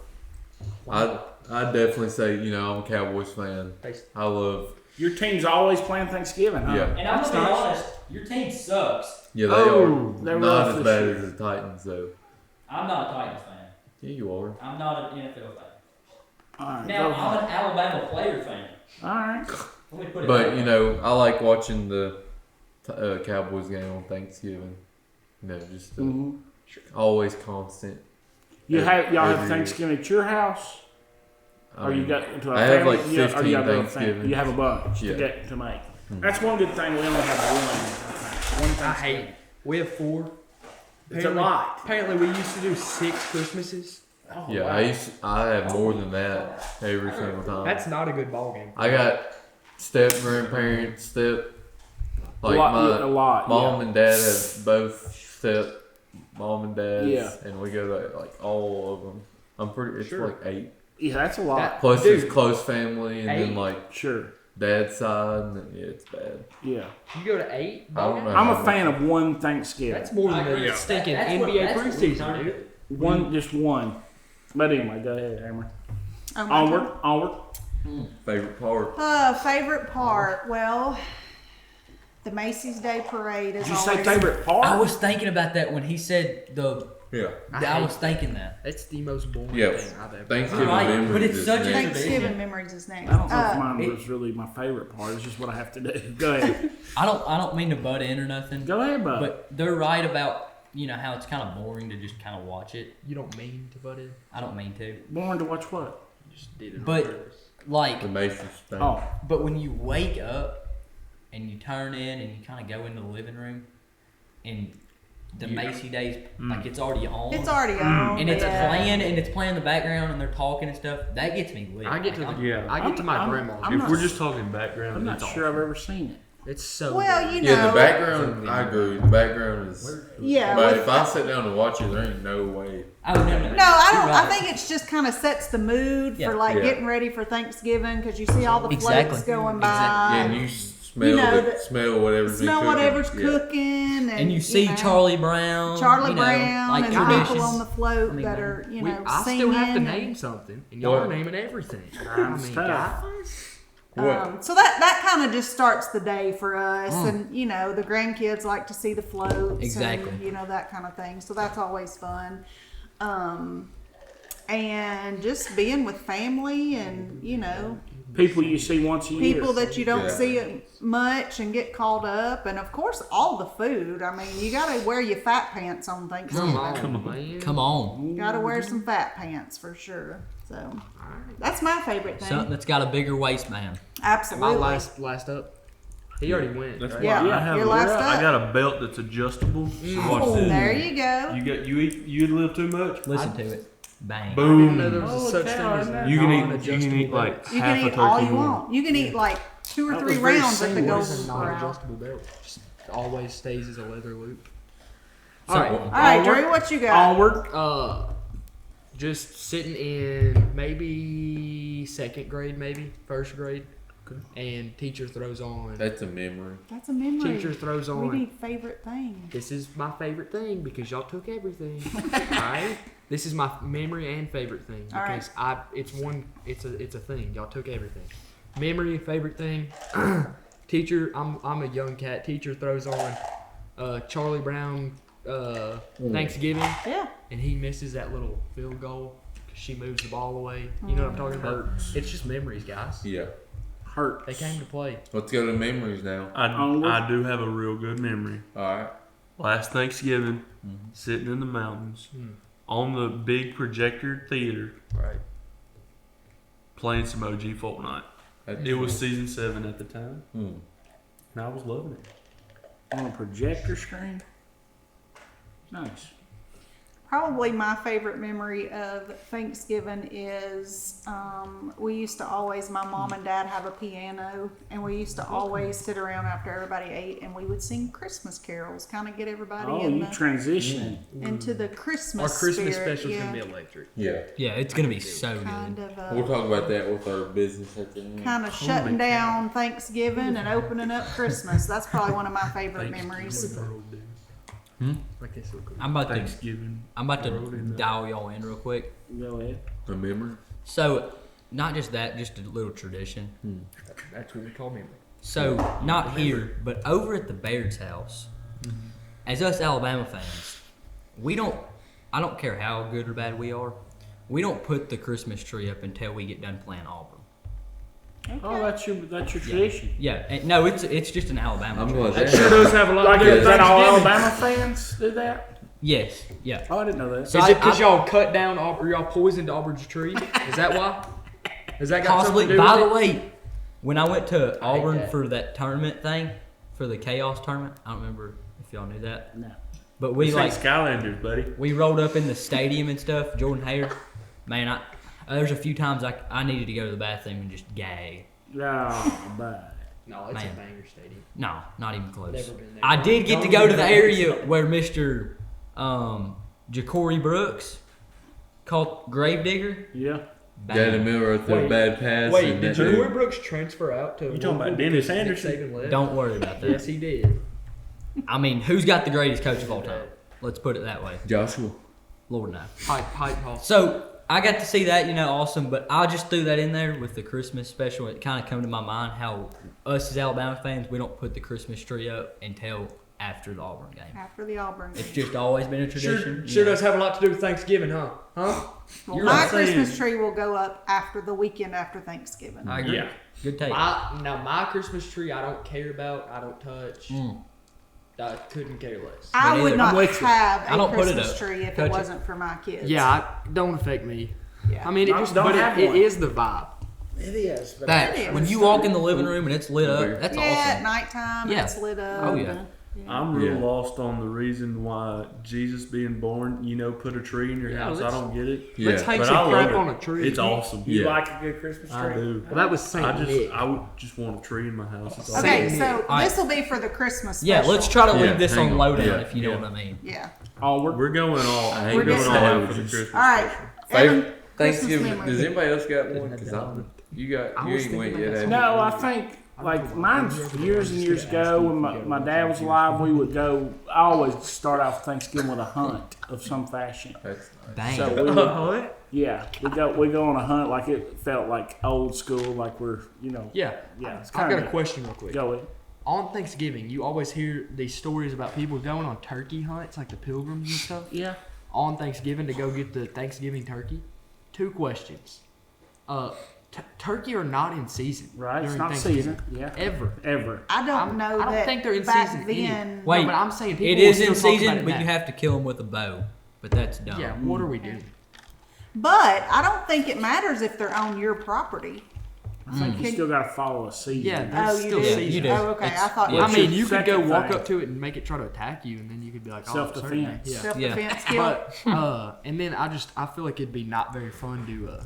I'd definitely say, I'm a Cowboys fan. I love. Your team's always playing Thanksgiving, huh? Yeah. And I'm That's gonna be nice. honest, your team sucks. Yeah, they Oh, they're are rough not as this bad year. as the Titans though. I'm not a Titans fan. Yeah, you are. I'm not an NFL fan. All right. Now, go I'm ahead. an Alabama player fan. All right. Let me put it But that you way. know, I like watching the Cowboys game on Thanksgiving. You know, just Mhm. always constant. Y'all have Every- Thanksgiving at your house, or you got into a I have family? like you have- or 15 you have a Thanksgivings. You have a bunch Yeah. to get to make. Mhm. That's one good thing. We only have one. One I Thanksgiving. hate. We have 4. It's a lot. Apparently, we used to do 6 Christmases. Oh, Yeah, wow. I have more than that every single time. That's not a good ball game. I got step grandparents, step like a lot. my A lot. mom and dad have both step mom and dads, Yeah. and we go to like all of them. I'm pretty. It's Sure. like 8. Yeah, that's a lot. That- Plus, Dude, it's close family, and then 8? like Sure. dad's side, and then, yeah, it's bad. Yeah. You go to 8. I don't know. I'm a fan of one Thanksgiving. That's more I than agree. the stinking That's what- NBA that's what we preseason, trying to dude. do. One, just one. But anyway, go ahead, Hammer. Oh, my Onward, turn. onward. Favorite part. Favorite part? Well, the Macy's Day Parade is Did you always. say favorite part? I was thinking about that when he said the. Yeah. I was thinking that. That's the most boring Yeah. thing I've ever. Thanksgiving Right, memories. but it's is such a next. Thanksgiving tradition. memories is next. I don't know if Uh, mine it- was really my favorite part. It's just what I have to do. Go ahead. I don't mean to butt in or nothing, Go ahead, bud. but they're right about how it's kind of boring to just kind of watch it. You don't mean to butt in. I don't mean to, Born to watch what? You just did it. But- on purpose. like, The Macy's thing. Oh, but when you wake up and you turn in and you kind of go into the living room and the Macy Days, like it's already on. It's already on. and it's yeah. playing and it's playing in the background and they're talking and stuff. That gets me lit. I get to Like, the, Yeah. I get to my I'm- grandma's. I'm If not- we're just talking background, I'm not it's sure I've ever seen it. It's so. Well, good. you know. Yeah, the background. I agree. The background is. Yeah. But with- if I sit down and watch it, there ain't no way. Oh no, No, I don't. You're I right. think it's just kind of sets the mood Yeah. for like Yeah. getting ready for Thanksgiving because you see all the Exactly. floats going by. Exactly. Yeah, and you smell You know, smell whatever's been smell cooking. whatever's Yeah. cooking, And you see know, Charlie Brown, Charlie Brown, like and traditions. people on the float I mean, that are I singing. still have to and- name something, and y'all are What? naming everything. I It's mean, tough. guys. What? So that kind of just starts the day for us, Mm. and the grandkids like to see the floats, Exactly. and that kind of thing. So that's always fun, and just being with family, and People you see once a year. people that you don't Yeah. see much and get caught up, and of course all the food. I mean, you gotta wear your fat pants on Thanksgiving. Come on, man. Come on, Gotta wear some fat pants for sure. So that's my favorite thing. something that's got a bigger waistband. Am Absolutely. I last up? He already went. That's right? why Yeah, I have. you're last I up. got a belt that's adjustable. So watch Oh, this. there you go. You eat a little too much. Listen to it, bang. I didn't know Boom. there was Oh, such okay, thing as alright. a You can non-adjustable eat belt. like You half can a eat all turkey you more. want. You can eat like 2 or That 3 was very rounds at the seamless. It's a Gold Corral. non-adjustable belt. Just always stays as a leather loop. So, All right. All right, Onward. Drew, what you got? Onward. Just sitting in maybe second grade, maybe first grade, and teacher throws on. That's a memory. That's a memory. Teacher throws We on. need favorite thing. This is my favorite thing because y'all took everything. Alright? This is my memory and favorite thing All right. because it's a thing. Y'all took everything. Memory and favorite thing. Teacher, I'm a young cat. Teacher throws on Charlie Brown Thanksgiving, Yeah. and he misses that little field goal because she moves the ball away. You know what I'm talking about? It's just memories, guys. Yeah. Hurts. They came to play. Let's go to memories now. Onward. I do have a real good memory. All right. Last Thanksgiving, sitting in the mountains on the big projector theater, Right. playing some OG Fortnite. It was season 7 at the time, Hmm. and I was loving it. On a projector screen. Nice. Probably my favorite memory of Thanksgiving is we used to always, my mom and dad have a piano, and we used to always sit around after everybody ate and we would sing Christmas carols, kind of get everybody Oh, in you the, transitioning. into the Christmas Our Christmas spirit. special is yeah. gonna be electric. Yeah. yeah, it's gonna be so Kind good. of We'll talk about that with our business at the end. kind of shutting down Thanksgiving and opening up Christmas. That's probably one of my favorite memories. Like this so cool. I'm about to Thanksgiving. dial y'all in real quick. Go ahead. A memory? So, not just that, just a little tradition. That's what we call memory. So, not here, but over at the Baird's house, as us Alabama fans, we don't I don't care how good or bad we are. We don't put the Christmas tree up until we get done playing Auburn. Oh, that's your tradition. Yeah, and no, it's just an Alabama I'm tree. glad That that sure does have a lot Like, to do is with that all Thanksgiving. Alabama fans do that? Yes, yeah. Oh, I didn't know that. So Is it because I- y'all cut down Auburn, y'all poisoned Auburn's tree? Is that why? Has that got Possibly. something to do By the with it? way, when I went to Auburn that. for that tournament thing, for the Chaos tournament, I don't remember if y'all knew that. No. But we It's like Skylanders, buddy. we rolled up in the stadium and stuff. Jordan Hare, man, there's a few times I needed to go to the bathroom and just gag. Oh, bad. No, it's Man. a banger stadium. No, not even close. Never been there. I did get to go to the area where Mr. Ja'Cory Brooks called Gravedigger. Yeah. Got a mirror through a Wait, bad pass. Wait, and did that- Corey Brooks transfer out to? You talking about Louisville Dennis because Nick Anderson? Saban left? Don't worry about that. Yes, he did. I mean, who's got the greatest coach of all time? Let's put it that way. Joshua. Lord no. Hype Hoss. So I got to see that, awesome. But I just threw that in there with the Christmas special. It kind of come to my mind how us as Alabama fans, we don't put the Christmas tree up until after the Auburn game. After the Auburn. It's just always been a tradition. Sure does have a lot to do with Thanksgiving, huh? Huh? Well, You're my not saying- Christmas tree will go up after the weekend after Thanksgiving. I agree. Yeah. Good take. My Christmas tree I don't care about. I don't touch. Mm. I couldn't care less. I Me would neither. not I'm with you. have I a don't put it Christmas up. tree if Touch it it. wasn't for my kids. Don't affect me. Yeah. I mean, it I just don't but have it one. is the vibe. It is. But That It when is. you walk in the living room and it's lit up, that's yeah, at awesome. nighttime Yeah. it's lit up. Oh, yeah. and- I'm real Yeah. lost on the reason why Jesus being born, put a tree in your Yeah, house. I let's- don't get it. Yeah. Let's hang But some I love crap it. on a tree. It's awesome. You Yeah. like a good Christmas tree? I do. Well, that was Saint Nick. I would just want a tree in my house. It's awesome. Okay, Same so here. Alright. this will be for the Christmas Yeah, special. let's try to Yeah, leave this hang on on. load Yeah, if you know yeah. what I mean. Yeah. Onward. We're going all. I ain't We're We're going getting all it. out for the Christmas. All right. Favorite Evan, Thanksgiving. Christmas Does memory. anybody else got one? Because you I ain't was thinking went about yet. that. have No, you? I think like mine's years and years ago when my dad was alive. We would go. I always start off Thanksgiving with a hunt of some fashion. That's Bang. So we would, yeah, we go on a hunt like it felt like old school, like we're Yeah. yeah. It's I've got a kind of question real quick. Joey. On Thanksgiving, you always hear these stories about people going on turkey hunts, like the pilgrims and stuff. Yeah. On Thanksgiving to go get the Thanksgiving turkey. 2 questions. Turkey are not in season. Right, it's during not Thanksgiving. season. Yeah, Ever. ever. I don't know I don't that think they're in back season then. Wait, No, but I'm saying people it will is in still talk about season, it but now. you have to kill them with a bow. But that's dumb. Yeah, what are we doing? But I don't think it matters if they're on your property. I think you still got to follow a season. Yeah, Oh, There's you still do. season. You do. Oh, okay. It's- I thought. yeah. I What's mean, your you could go second walk thing? up to it and make it try to attack you, and then you could be like, oh, Self-defense. certainly. Yeah. Self-defense skill. But and then I feel like it'd be not very fun to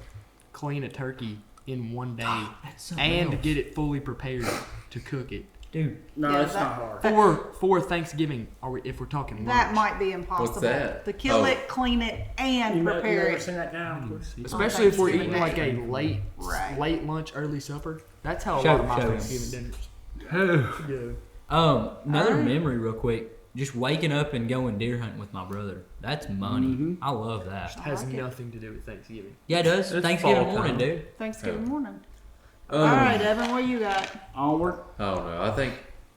clean a turkey in one day That's something and to else. get it fully prepared to cook it Dude, No, Yeah, it's that- not hard. for Thanksgiving. If we're talking That lunch. might be impossible. What's that? To kill Oh. it, clean it, and You prepare ever it. seen that guy on Twitter? Especially if we're Thanksgiving eating like Day. a Right. late lunch, early supper. That's how a Show- lot of my show. Thanksgiving dinners. another Alright. memory real quick. Just waking up and going deer hunting with my brother. That's money. I love that. Has like it. nothing to do with Thanksgiving. Yeah, it does. It's Thanksgiving fall morning, time. dude. Thanksgiving morning. Um, All right, Evan, what you got? Onward. I don't know. I think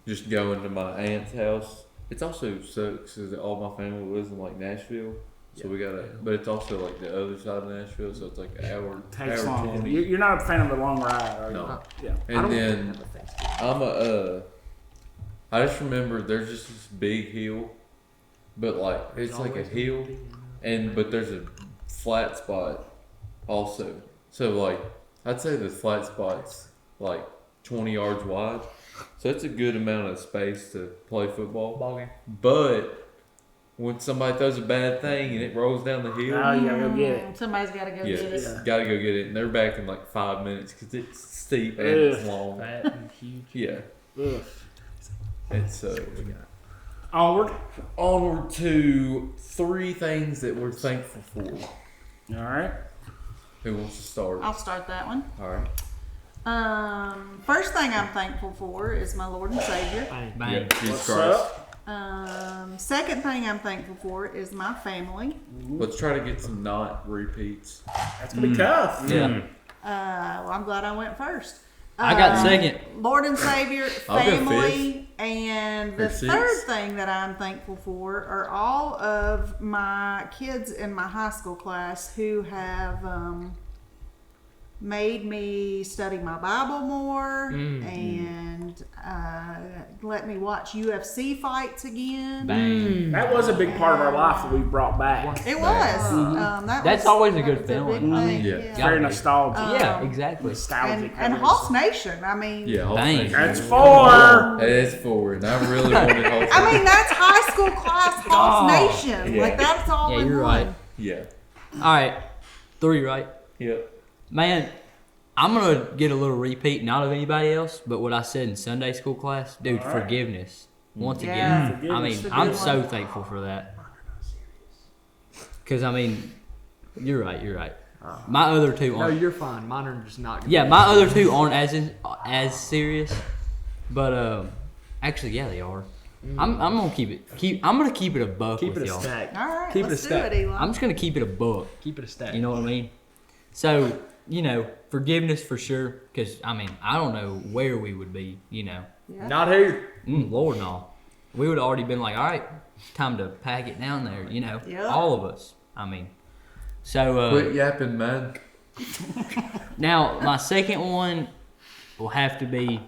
just going to my aunt's house. It's also sucks because all my family lives in like Nashville, so we gotta. But it's also like the other side of Nashville, so it's like an hour, Takes hour long. 20. You're not a fan of the long ride, are you? No. Yeah. And then have a Thanksgiving. I'm I just remember there's just this big hill, but like it's like a hill, but there's a flat spot also. So like I'd say the flat spot's like 20 yards wide, so it's a good amount of space to play football. Ball game. But when somebody throws a bad thing and it rolls down the hill, Now you gotta go get it. Somebody's got to go yeah, get it. gotta go get it, and they're back in like 5 minutes because it's steep and it's Ugh. long. Fat and huge. Yeah, Ugh. it's Onward. onward to 3 things that we're thankful for. All right. Who wants to start? I'll start that one. All right. First thing I'm thankful for is my Lord and Savior. Bang. Bang. Yeah, Jesus What's Christ. up? Second thing I'm thankful for is my family. Let's try to get some not repeats. That's gonna be tough. Yeah. Well, I'm glad I went first. I got second. Lord and Savior, I'll go family, and the Or six. third thing that I'm thankful for are all of my kids in my high school class who have made me study my Bible more and let me watch UFC fights again. Bang. That was a big part of our life that we brought back. It was. That's always a good big feeling. I thing, mean, Yeah. Very nostalgic. Yeah, exactly. Nostalgic. And Hoss Nation. I mean, Yeah, Hall Bang. Station. That's 4. That's 4, and I really wanted Hall Station. I mean that's high school class Hoss Nation. Yeah. Like that's all Yeah, in you're one. right. Yeah. All right, 3, right? Yep. Man, I'm gonna get a little repeat, not of anybody else, but what I said in Sunday school class, dude. All right. Forgiveness. Once Yeah, again, I mean, forgiveness is a I'm good so one. thankful for that. Cause I mean, you're right. You're right. My other two No, aren't. you're fine. Mine are just not. Gonna Yeah, be- my other two aren't as serious, but actually, yeah, they are. I'm gonna keep it. I'm gonna keep it a buck Keep with it a y'all. stack. All right, Keep it let's a do stack. it, Eli. I'm just gonna keep it a buck. Keep it a stack. You know what I mean? So, forgiveness for sure. Because, I mean, I don't know where we would be, Yeah. Not here. Lord, no. We would have already been like, all right, time to pack it down there, Yeah. all of us. I mean, so, Quit yapping, man. now my second one will have to be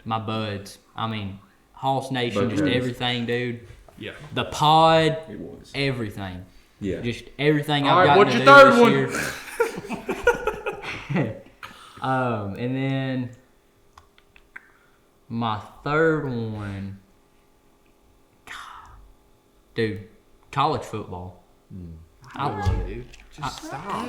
my buds. I mean, Hoss Nation, just Buds. everything, dude. Yeah. The pod, It was. everything. Yeah. Just everything All I've right, got what's to your do third this one? year. And then my third one, dude, college football. I love it. Dude, just stop.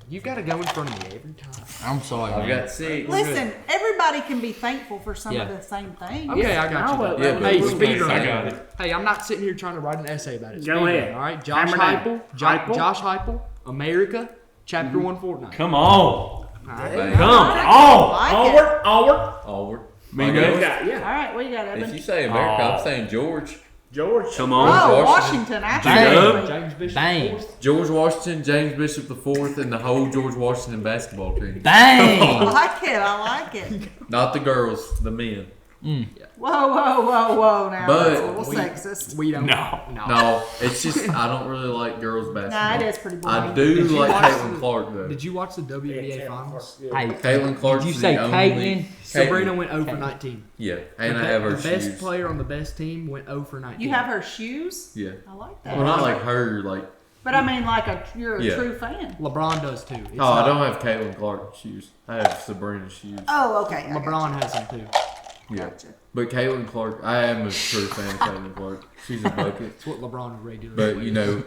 You gotta go in front of me every time. I'm sorry, I've man. got 6. Listen, everybody can be thankful for some Yeah. of the same things. Okay, I got you. No, though. Yeah, but hey, we'll speed make- run. I got it. Hey, I'm not sitting here trying to write an essay about it. Go Speed ahead. run, all right, Josh Hammer down. Heupel, Heupel? Josh Heupel, America, Chapter 1 Fortnite. Come on. All right. Bang. Come I on. like Onward, onward. Onward. Me I go. go. You got, All yeah. right, what you got, If Evan? you say America, Aw. I'm saying George. George. Come Oh, on. Washington, Bang. absolutely. James Bishop. Bang. IV. George Washington, James Bishop the Fourth, and the whole George Washington basketball team. I Bang! like it. I like it. Not the girls, the men. Whoa, whoa, whoa, whoa! Now But- that's a little We- sexist. We don't. No. No, it's just I don't really like girls Nah, basketball. it is pretty boring. I do Did you like watch Caitlin Clark though. Did you watch the WNBA finals? Hey, Caitlin Clark. did you say Caitlin? Sabrina went 0 for 19. Yeah, and the I have her the best shoes. player on the best team went 0 for 19. You have her shoes. Yeah. I like that. Well, not like her. Like But I mean, like you're a Yeah. true fan. LeBron does too. It's I not- don't have Caitlin Clark shoes. I have Sabrina's shoes. Oh, okay. I LeBron has them too. Yeah, Gotcha. but Caitlin Clark, I am a true fan of Caitlin Clark. She's a bucket. It's what LeBron regularly. But you know,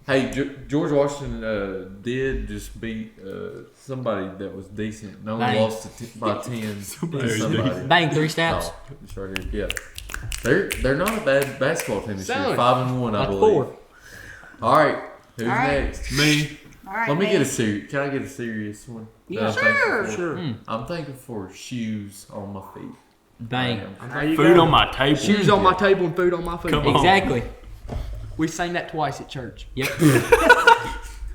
hey, George Washington did just beat somebody that was decent. No one Bang. lost by 10 to somebody. Bang, 3 stabs. Oh, it's right here. Yeah, they're not a bad basketball team this year. Solid. 5-1, I That's believe. 4. All right, who's All right. next? Me. All right. Let me man. get a serious. Can I get a serious one? that Yeah, I'm thankful for? Sure. I'm thankful for shoes on my feet. Bang. I am. There you Food go. on my table. Shoes on my table and food on my food. Come on. Exactly. We sang that twice at church. Yep.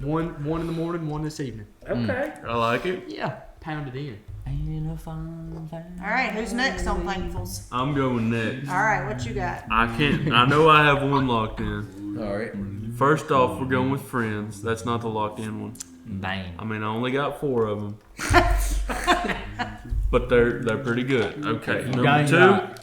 One in the morning, one this evening. Okay. I like it. Yeah, pounded in. All right. Who's next on thankfuls? I'm going next. All right. What you got? I can't. I know I have one locked in. All right. First off, we're going with Friends. That's not the locked in one. Bang. I mean, I only got 4 of them, but they're pretty good. Okay, number Gang 2, right.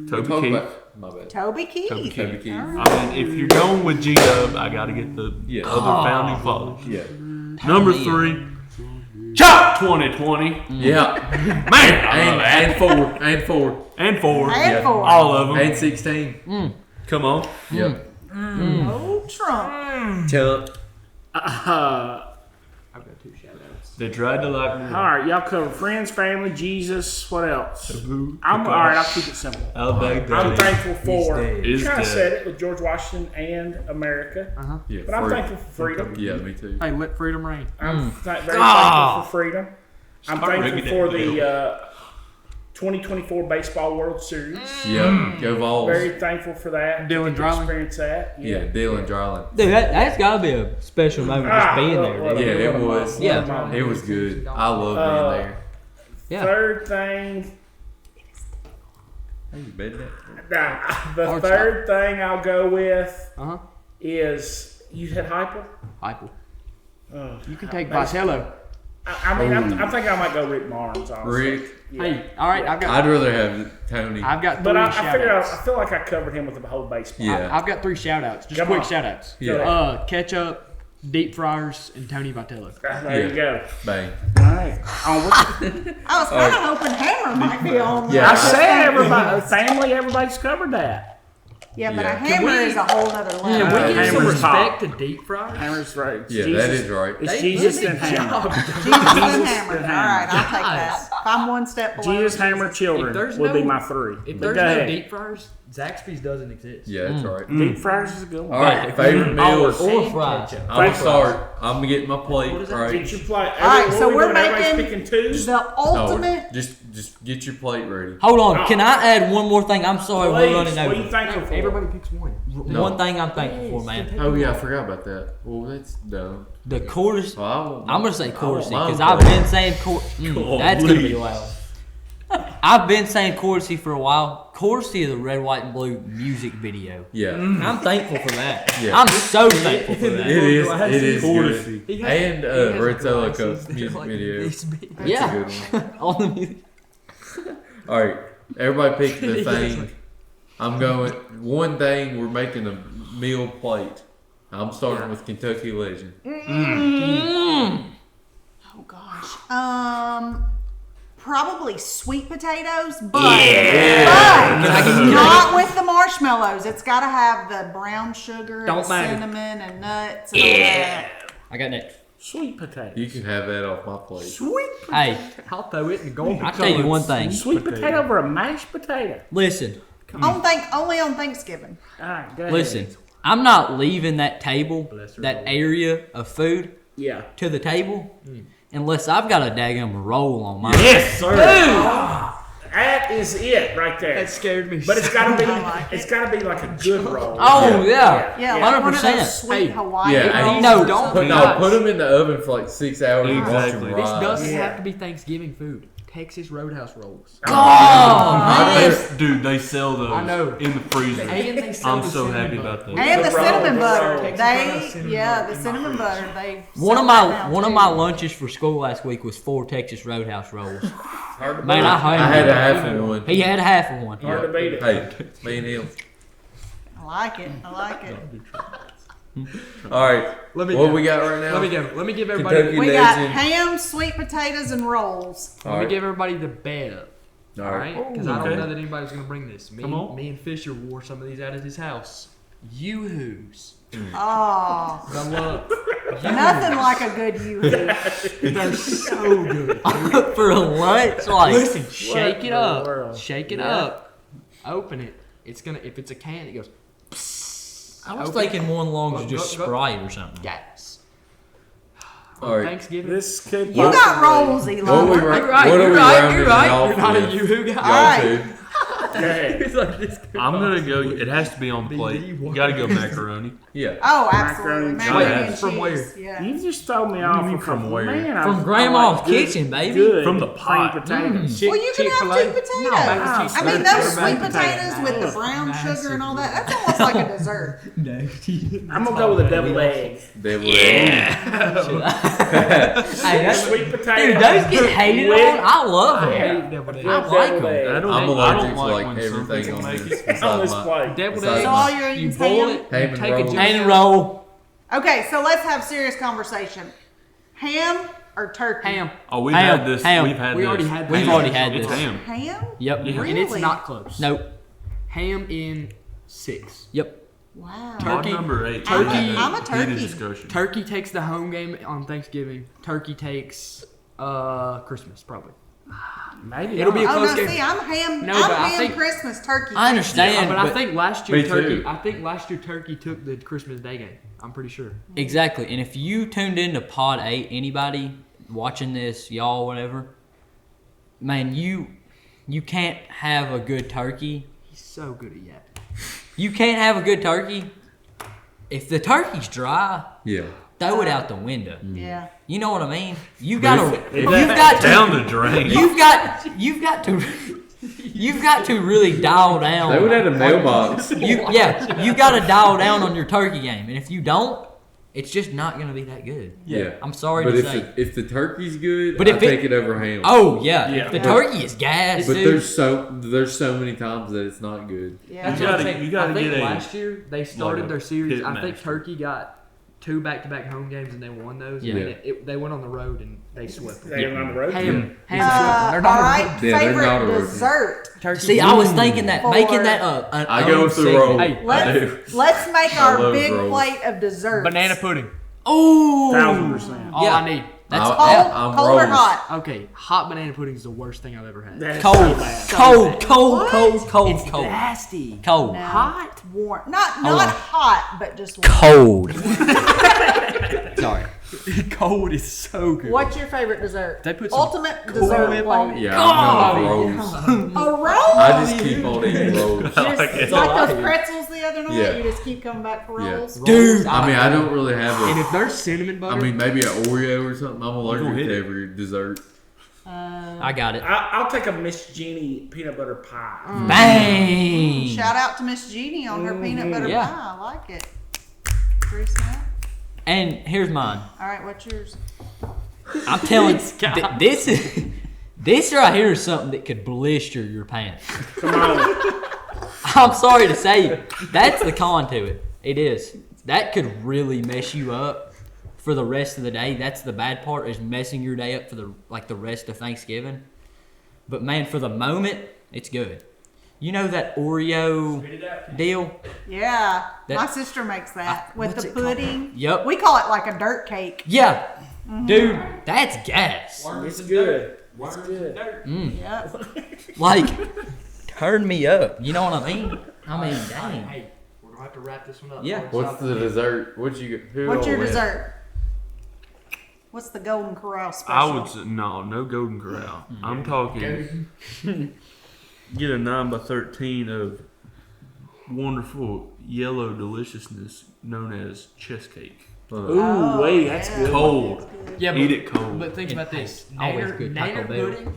Toby Talk Keith. about- My bad. Toby Keith. Toby Keith. Toby Keith. All right. I mean, if you're going with G Dub, I got to get the Yeah. other founding fathers. Yeah. Number Hallelujah. 3, Chop 2020. Yeah. Man, I love that. And 4. And 4. And 4. And Yeah. 4. All of them. And 16. Come on. Yep. Oh, Trump. Chump. I've got 2 shout outs. They tried to lock me. All right, y'all cover friends, family, Jesus. What else? I'm all right. I'll keep it simple. Al Baghdadi. I'm thankful for. dead. You Is kind of dead. said it with George Washington and America, Yeah. but I'm free. thankful for freedom. Yeah, me too. Hey, let freedom reign. I'm very Ah. thankful for freedom. I'm Start thankful rigging for it, the 2024 Baseball World Series. Yeah, go Vols. Very thankful for that. Dylan Get to Dryland? experience that. Yeah, Dylan Dryland. Dude, that's gotta be a special moment just being there. Dude. Yeah, it was. Yeah. It was good. I love being there. Yeah. Third thing. Hey, you bet that. The third thing I'll go with Uh-huh. is you had Hyper. Hyper. Oh, You can take Vitello. I mean, I think I might go Rick Barnes. Honestly. Rick. Yeah. Hey, all right, I've got I'd rather have Tony. I've got 3 But I shout figured outs. I feel like I covered him with the whole baseball. Yeah. I've got 3 shout outs. Just Come quick on. shout outs. Yeah. Ketchup, Deep Fryers, and Tony Vitello. There you go. Bang. All right. I was kind of hoping Hammer might be on. Yeah. I said everybody, family, everybody's covered that. Yeah, but Yeah. a Hammer is a whole other level. Can we give some Hammer's respect top. to Deep Fryers? Hammer's right. It's Yeah, Jesus. that is right. It's They Jesus did and a Hammer. job. Jesus and Hammer. and All right, I'll take Guys. that. If I'm one step below. Jesus, Hammer, If children there's would be no- my 3. If But there's go no ahead. Deep Fryers, Zaxby's doesn't exist. Yeah, that's right. Deep fryers is a good one. All right, favorite meals. Or fries. Ketchup. I'm gonna start. I'm gonna get my plate What is that? right. Get your plate. All right, so we're everybody's making picking 2s. The No, ultimate. just get your plate ready. Hold on. Can I add one more thing? I'm sorry, we're Please, running what are you over. thankful for? Everybody picks one. No. One thing I'm thankful for, man. Oh yeah, I forgot about that. Well, that's dumb. The courtesy. Well, I won't- I'm gonna say I won't courtesy mind because I've plate. been saying that's gonna be loud. I've been saying courtesy for a while. Courtesy of the Red, White, and Blue music video. Yeah, I'm thankful for that. Yeah. I'm so thankful for it that. is. It is Courtesy. good. And Ritzella glasses Cup music like video. this big. That's a Yeah. good one. On the music. All right, everybody pick the thing. I'm going. One thing, we're making a meal plate. I'm starting with Kentucky Legend. Oh gosh. Probably sweet potatoes, but not with the marshmallows. It's got to have the brown sugar, Don't and matter. cinnamon, and nuts. And all that. I got next. Sweet potato. You can have that off my plate. Sweet, Hey, I'll throw it in the gold. I'll tell you one thing. sweet potato over a mashed potato. Listen, Only on Thanksgiving. All right, go ahead. listen. I'm not leaving that table, Bless her that Lord. area of food Yeah. to the table, unless I've got a daggum roll on mine. Yes, sir. That is it right there. That scared me. But it's gotta be. I like It's gotta be like a good roll. Oh yeah, Yeah, like one of 100%. those sweet Hey, Hawaiian Yeah, rolls. No, don't Put them in the oven for like 6 hours and watch them Exactly. This rise. doesn't Yeah. have to be Thanksgiving food. Texas Roadhouse rolls. Dude, they sell those I know. in the freezer. And they sell I'm the so cinnamon happy butter. about that. And the The roll, cinnamon the butter. roll. The cinnamon butter. They One of sell that now, my too. lunches for school last week was 4 Texas Roadhouse rolls. Hard to Man, beat. I I had had a half of one. He had half of one. Hard to beat it. Hey, me and him. I like it. I like it. All right, Let me what go. we got right now? Let me go. Let me give everybody. Kentucky We got Legend. ham, sweet potatoes, and rolls. All Let me right. give everybody the bed. All All right. right, because I okay. don't know that anybody's gonna bring this. Come on. Me and Fisher wore some of these out at his house. Yoo-hoos. Oh, I love. nothing like a good yoo-hoo. They're so good. For a lunch, like Listen, shake it the up. world? Shake it up. Open it. It's gonna. If it's a can, it goes. I was Open thinking one long as Go, just go, go. Sprite or something. Gas. All right. Thanksgiving. This could. You got rolls, Eli. What are we, You're right. what are You're we right. rounding You're it right. off You're not a with? yoo-hoo guy. Y'all Alright. two. Go ahead. It's like this. I'm gonna go. It has to be on plate. You gotta go macaroni. Yeah. Oh, absolutely. Macaroni Macaroni and and From cheese. where? Yeah. You just throw me off. mean from where? Man, From I Grandma's like good- kitchen, baby. Good From the cream pot. potatoes. Well, you can have Chick-fil-A? two potatoes. No, mac and cheese. I mean, those Mac sweet and potatoes with the brown sugar and all that, that's almost like a dessert. I'm gonna go with a double egg. Devil Hey, that's, Sweet potato. dude, those get hated with- on. I love I them. hate deviled eggs. I like Double them. egg. I don't. I'm I allergic don't to like like when some everything people on make this. it. On besides this my- plate. Deviled besides eggs. So all you're You eating's boil ham? it. Ham You and take a rolls. jam. And roll. Okay, so let's have serious conversation. Ham or turkey? Ham. Oh, we've Ham, had this. ham. We've had We this. already had We've this. already had It's this. ham. Ham? Yep. Really? And it's not close. Nope. Ham in 6. Yep. Wow. Odd Turkey. number 8. Turkey. I'm a Heated turkey. discussion. Turkey takes the home game on Thanksgiving. Turkey takes Christmas probably. Maybe It'll be a Oh close no! game. See, I'm ham. No, I'm but I ham. think- Christmas turkey. I understand, but I think last year Me Turkey. too. I think last year Turkey took the Christmas Day game. I'm pretty sure. Exactly. And if you tuned into Pod 8, anybody watching this, y'all, whatever, man, you can't have a good turkey. He's so good at yapping. You can't have a good turkey if the turkey's dry. Yeah. Throw it out the window. Yeah. You know what I mean? You gotta. If You've that got to. down the drain. You've got to. You've got to really dial down. They would have a mailbox. You got to dial down on your turkey game, and if you don't, it's just not gonna be that good. Yeah. I'm sorry But to if say. if the turkey's good, But I if it- take it over ham. Oh yeah, Yeah. if the turkey is gas, but dude. there's so many times that it's not good. Yeah. That's You what I'm gotta- saying. you gotta I think get a- last year they started like a their series. I think pitmaster. Turkey got 2 back-to-back home games and they won those. Yeah. And they went on the road and they swept them. They were on the road. Ham swept them. They're All not a right. Yeah, they're not a Favorite road dessert. Turkey. See, I was thinking that For- making that an I go own with the segment. roll. Hey, I do. Let's make I our love big rolls. plate of desserts. Banana pudding. Oh, 1,000%. All Yeah. I need. That's Cold, I'm cold or rolls. hot? Okay, hot banana pudding is the worst thing I've ever had. That's cold, so bad. cold, What? cold, It's cold, nasty. cold, No. Hot? Warm. Not Hold on. hot, but just warm. cold. Sorry. Cold is so good. What's your favorite dessert? They put some Ultimate Cool dessert Whip on plate. Yeah, I'm going with rolls. A roll? I just keep on eating rolls. Just it. like those pretzels the other night. Yeah. You just keep coming back for Yeah. rolls. Dude, I mean, I don't really have And a. if there's cinnamon butter, I mean, maybe an Oreo or something. I'm allergic hit to it. every dessert. I got it. I'll take a Miss Jeannie peanut butter pie. Bang! Shout out to Miss Jeannie on her peanut butter Yeah. pie. I like it. Three snap. And here's mine. All right, what's yours? I'm telling this right here is something that could blister your pants. Come on. I'm sorry to say, that's the con to it. It is. That could really mess you up for the rest of the day. That's the bad part, is messing your day up for the rest of Thanksgiving. But man, for the moment, it's good. You know that Oreo deal? Yeah, That- my sister makes that with what's the it called? pudding. Yep. We call it like a dirt cake. Yeah. Dude, that's gas. It's good. It's good. Yep. Like, turn me up. You know what I mean? I mean, dang. hey, we're gonna have to wrap this one up. Yeah. What's the dessert? What you get? Who What's all your went? dessert? What's the Golden Corral special? I would say, no Golden Corral. I'm talking get a 9x13 of wonderful yellow deliciousness known as chess cake. Ooh, wait, that's good. Cold. Yeah, Eat it cold. But think about this: Always Nanner, good Taco Nanner Bell. pudding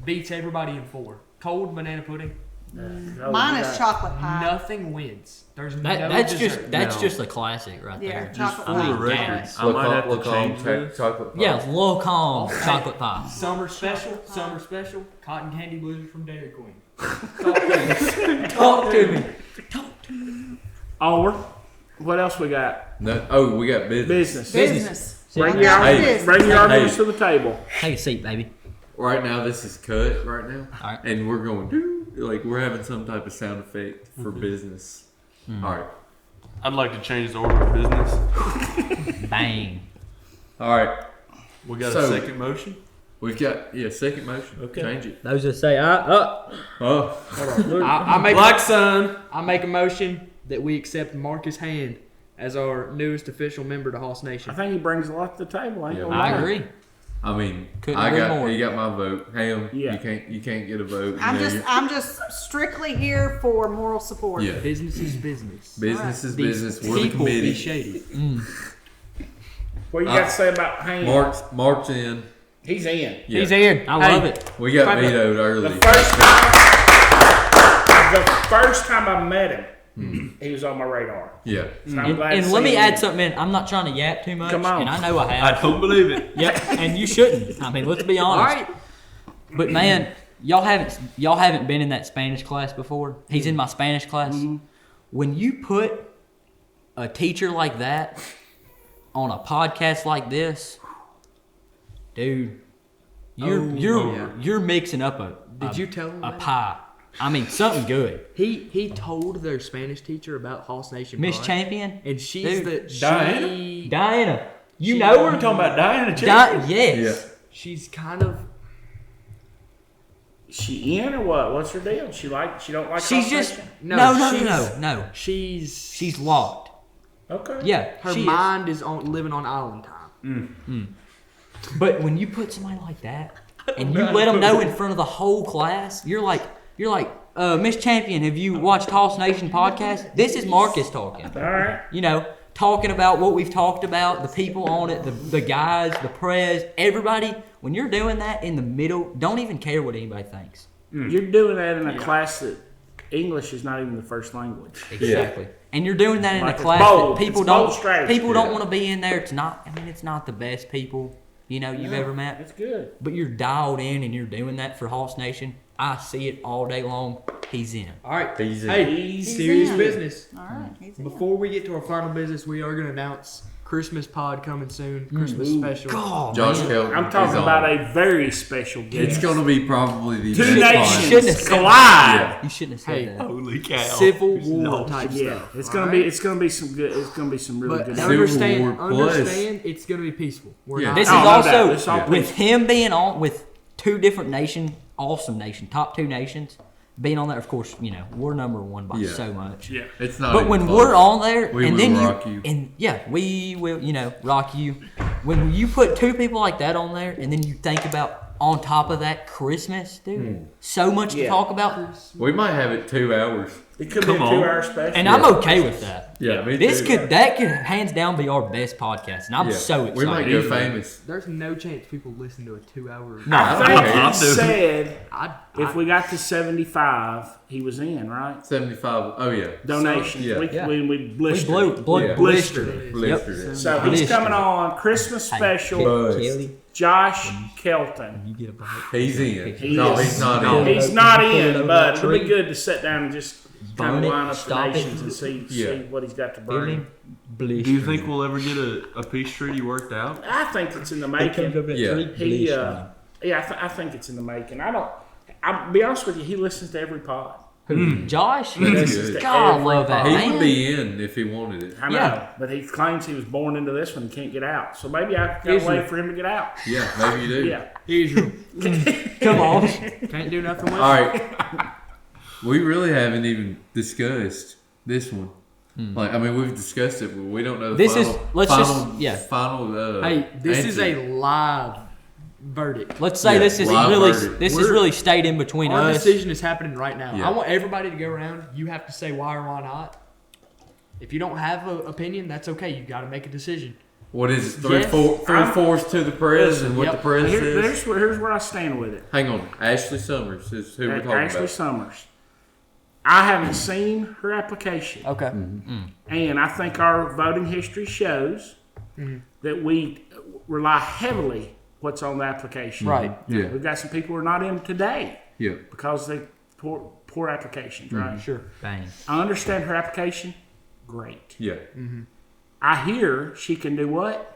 beats everybody in 4. Cold banana pudding, Mine is chocolate pie. nothing wins. There's That's dessert. just No. just a classic right Yeah, there. Just chocolate for pie. the record, gas. I might have to change this. chocolate. Pie. Yeah, low calm chocolate pie. Summer special, cotton candy blizzard from Dairy Queen. Talk to me. Onward. What else we got? No, oh, we got business. Business. Business. Bring I your got Hey, business. bring your arguments Hey. to the table. Take a seat, baby. Right now, this is cut. Right now, All right. and we're going like we're having some type of sound effect for business. All right, I'd like to change the order of business. Bang. all right. We got So- a second motion. We've got second motion. Okay. Change it. Those that say up. Oh, I make a motion that we accept Marcus Hand as our newest official member to Hoss I Nation. think he brings a lot to the table. I ain't Yeah, gonna I lie. agree. I mean, Couldn't I agree got more. you got my vote. Ham, Yeah. you can't get a vote. I'm just strictly here for moral support. Yeah. Business is business. Business is These business. We're the people be committee. shady. What you got to say about Haynes? Mark's in. He's in. Yeah. He's in. I love it. We got Clap it. vetoed The early. first time I met him, he was on my radar. Yeah. So I'm glad And to let see me him. add something in. I'm not trying to yap too much. Come on. And I know I have. I don't believe it. Yep. And you shouldn't. I mean, let's be All honest. right. But man, y'all haven't been in that Spanish class before. He's in my Spanish class. When you put a teacher like that on a podcast like this, dude, you're mixing up Did you tell him a that? pie? I mean, something good. He told their Spanish teacher about Hoss Nation. Miss Pride, Champion, and she's Dude. Diana? Diana, you She- know her. We're talking about Diana Yes. Yeah. She's kind of. She in or what? What's her deal? She don't like. She's Hoss just Nation? no. She's She's locked. Okay. Yeah, her she is. mind is on living on island time. But when you put somebody like that and you let them know in front of the whole class, you're like, Miss Champion, have you watched Hoss Nation podcast? This is Marcus talking. All right. You know, talking about what we've talked about, the people on it, the guys, the Prez, everybody. When you're doing that in the middle, don't even care what anybody thinks. You're doing that in a class that English is not even the first language. Exactly. And you're doing that in Like, a it's class bold. that people It's bold don't strategy. people don't want to be in there. It's not the best people, you've ever met. That's good. But you're dialed in and you're doing that for Hoss Nation. I see it all day long. He's in. All right. He's in. Hey, He's serious in. business. All right. He's in. Before we get to our final business, we are going to announce Christmas pod coming soon. Christmas special. God, Josh man. Kelton. I'm talking is on. about a very special guest. It's going to be probably the Two best Shouldn't have nations said collide. You shouldn't have said Hey, that. Holy cow! Civil War type Yeah, stuff. it's all gonna right? be it's gonna be some good. It's gonna be some really But good. Civil understand, War plus. understand, it's going to be peaceful. We're Yeah. not. This Oh, is no also doubt. It's all with him being on with two different awesome nation, top two nations being on there. Of course, we're number one by Yeah. so much. Yeah. It's not. But even when close. we're on there, We and will then rock you. and yeah, we will, rock you. When you put two people like that on there, and then you think about on top of that Christmas, dude, so much to Yeah. talk about, we might have it 2 hours. It could be a Come on. 2-hour special. and I'm okay with that. Yeah, me This too. could hands down be our best podcast, and I'm Yeah. so excited. We might go famous. There's no chance people listen to a 2-hour. No, I I think don't he care. said I, if we got to 75, he was in, right? 75. Oh yeah. Donations. yeah. We Yeah. we blistered. we blew, Yeah. blistered. Blistered Yep. it. So he's Blistered. coming on Christmas Hey, special. Buzz. Kelly, Josh Kelton. you get a bite. He's in. He no, is. he's not No. in. He's not Pull it in, over but that it'll be tree. good to sit down and just kind Burn of it, line up the stop it. nations and see Yeah. what he's got to Feel bring. me? Blistered. Do you think we'll ever get a peace treaty worked out? I think it's in the He comes making. up at Yeah. 3, He, blistered. yeah, I think it's in the making. I'll be honest with you, he listens to every pod. Who? Josh? That's listens good. to God, I every love that. pod. He Man. would be in if he wanted it. I know, Yeah. but he claims he was born into this one and can't get out. So maybe I got to Israel. wait for him to get out. Yeah, maybe you do. Yeah. Israel. Come on. Can't do nothing with All it. right. We really haven't even discussed this one. Like, I mean, we've discussed it, but we don't know the This final. is- let's final, just- yeah. Final. Hey, this is answer. a live verdict. Let's say Yeah, this is live really verdict. this is We're- really stayed in between Our us. decision is happening right now. Yeah. I want everybody to go around. You have to say why or why not. If you don't have an opinion, that's okay. You got to make a decision. What is it? Yes. 3/4 to the Prez and what Yep. the Prez says. Here's where I stand with it. Hang on. Ashley Summers is who we're talking Ashley about. Summers. I haven't seen her application. Okay. And I think our voting history shows that we rely heavily what's on the application. Right. Yeah. We've got some people who are not in today Yeah. because they poor applications, right? Sure. Bang. I understand her application. Great. Yeah. I hear she can do what?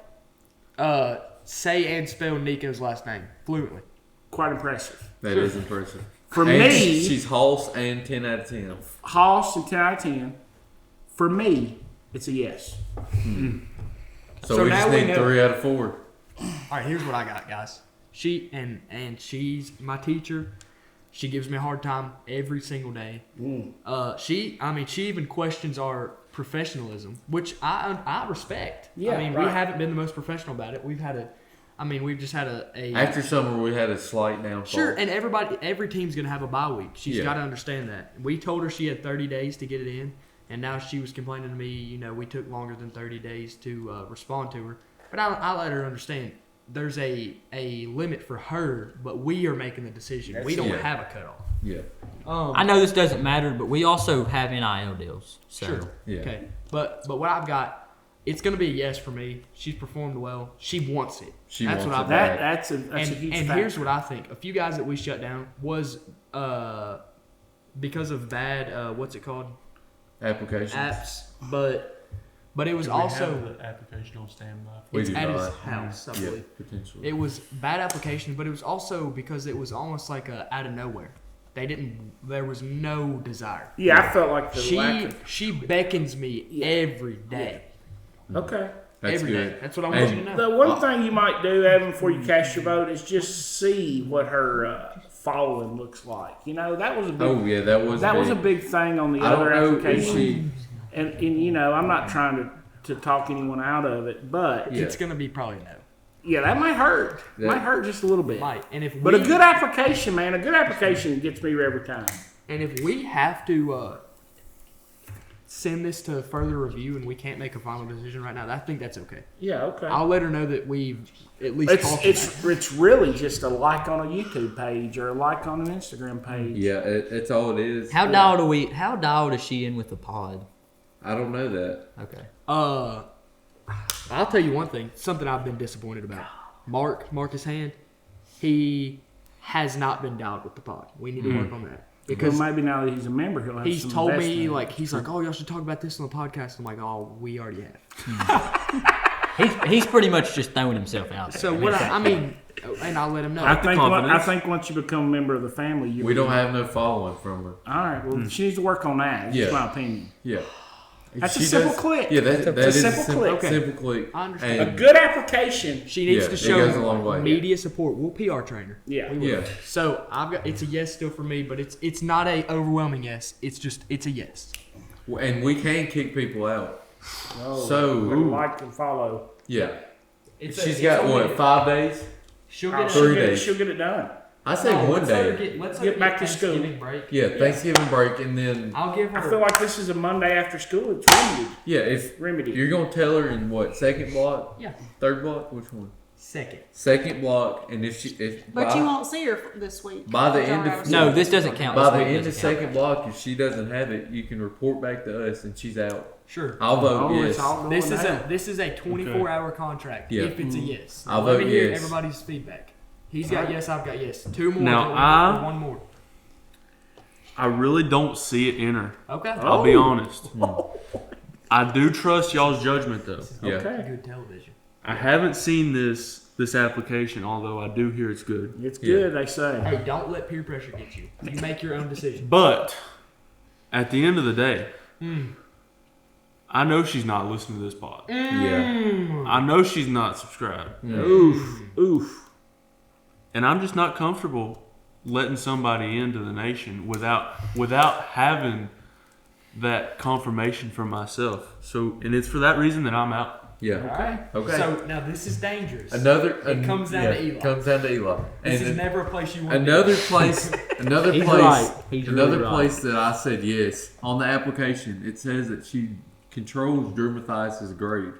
Say and spell Nico's last name fluently. Quite impressive. That is impressive. For And me, she's Hoss and 10 out of 10. Hoss and 10 out of 10. For me, it's a yes. So, So we now just we need know- 3 out of 4. All right, here's what I got, guys. She and she's my teacher. She gives me a hard time every single day. She even questions our professionalism, which I respect. Yeah, I mean, right. we haven't been the most professional about it. We've just had a After summer, we had a slight downfall. Sure, and every team's gonna have a bye week. She's Yeah. got to understand that. We told her she had 30 days to get it in, and now she was complaining to me. We took longer than 30 days to respond to her. But I let her understand there's a limit for her, but we are making the decision. We don't Yeah. have a cutoff. Yeah. I know this doesn't matter, but we also have NIL deals. So Sure. Yeah. Okay. But what I've got, it's gonna be a yes for me. She's performed well. She wants it. She That's wants what it I've bad. That's a huge and factor. here's what I think: a few guys that we shut down was because of bad what's it called Application. apps, but it was also the application on standby. We it's do at his not. house, I Yeah, believe. potentially. It was bad application, but it was also because it was almost like out of nowhere. There was no desire. Yeah, I felt like the lack of. She beckons me every day. Okay. That's Every day. good. That's what I want And- you to know. The one thing you might do, Evan, before you cast your vote, is just see what her following looks like. That was a big. Oh, yeah, that was That big. was a big thing on the I other don't know if application. she... And I'm not trying to talk anyone out of it, but Yeah. It's gonna be probably no. Yeah, that might hurt. That- Might hurt just a little bit. Might. And if But we, a good application, man, a good application gets me every time. and if we have to send this to further review and we can't make a final decision right now, I think that's okay. Yeah, okay. I'll let her know that we've at least talked about it. It's really just a like on a YouTube page or a like on an Instagram page. Yeah, it's all it is. How dialed is she in with the pod? I don't know that. Okay. I'll tell you one thing. Something I've been disappointed about. Marcus Hand, he has not been dialed with the pod. We need to work on that. Because Well, maybe now that he's a member, he'll have he's some told me, investment. like, he's like, oh, y'all should talk about this on the podcast. I'm like, oh, we already have. He's pretty much just throwing himself out there. So what I mean, and I'll let him know. I confidence. think once you become a member of the family, you We don't have no following from her. All right, well, she needs to work on that. That's Yeah. my opinion. Yeah. That's a She simple does- click. Yeah, that It's is a a simple simple, click. simple click. I understand. A good application. She needs Yeah, to it show goes a long way. media support. We'll PR train her. Yeah. We will. Yeah. So it's a yes still for me, but it's not a overwhelming yes. It's a yes. And we can kick people out. Oh, So- better like and follow. Yeah. It's She's got, what, 5 days? She'll Oh, get she'll, Three get it, days. she'll get it done. I say No, 1 let's let her day. let's Get back to school. Thanksgiving break. Yeah, Thanksgiving break, and then, I'll give her. I feel like this is a Monday after school. It's remedied. yeah, if Remedied. you're going to tell her in what, second block? Yeah. Third block? Which one? Second. Second block, and if But by, you won't see her this week. by the Y'all end gotta of see No, her. this doesn't count. by This the week end of doesn't count. second block, if she doesn't have it, you can report back to us, and she's out. Sure. I'll vote Oh, yes. it's all going This is a 24-hour contract. Yeah. If it's a yes. I'll Let vote me hear yes. everybody's feedback. He's got yes. I've got yes. 2 more. Now, or one more. I really don't see it in her. Okay. I'll be honest. I do trust y'all's judgment though. Yeah. Okay. Good television. I haven't seen this application, although I do hear it's good. It's good, they say. Hey, don't let peer pressure get you. You make your own decision. But at the end of the day, I know she's not listening to this pod. Yeah. I know she's not subscribed. Oof. And I'm just not comfortable letting somebody into the nation without having that confirmation from myself. So, and it's for that reason that I'm out. Yeah. Alright. Okay. So now this is dangerous. It comes down to Eli. Comes down to Eli. This is And never a place you want another place, another He's place, right. He's another really right. place that I said yes on the application. It says that she controls Drew Mathias's grade.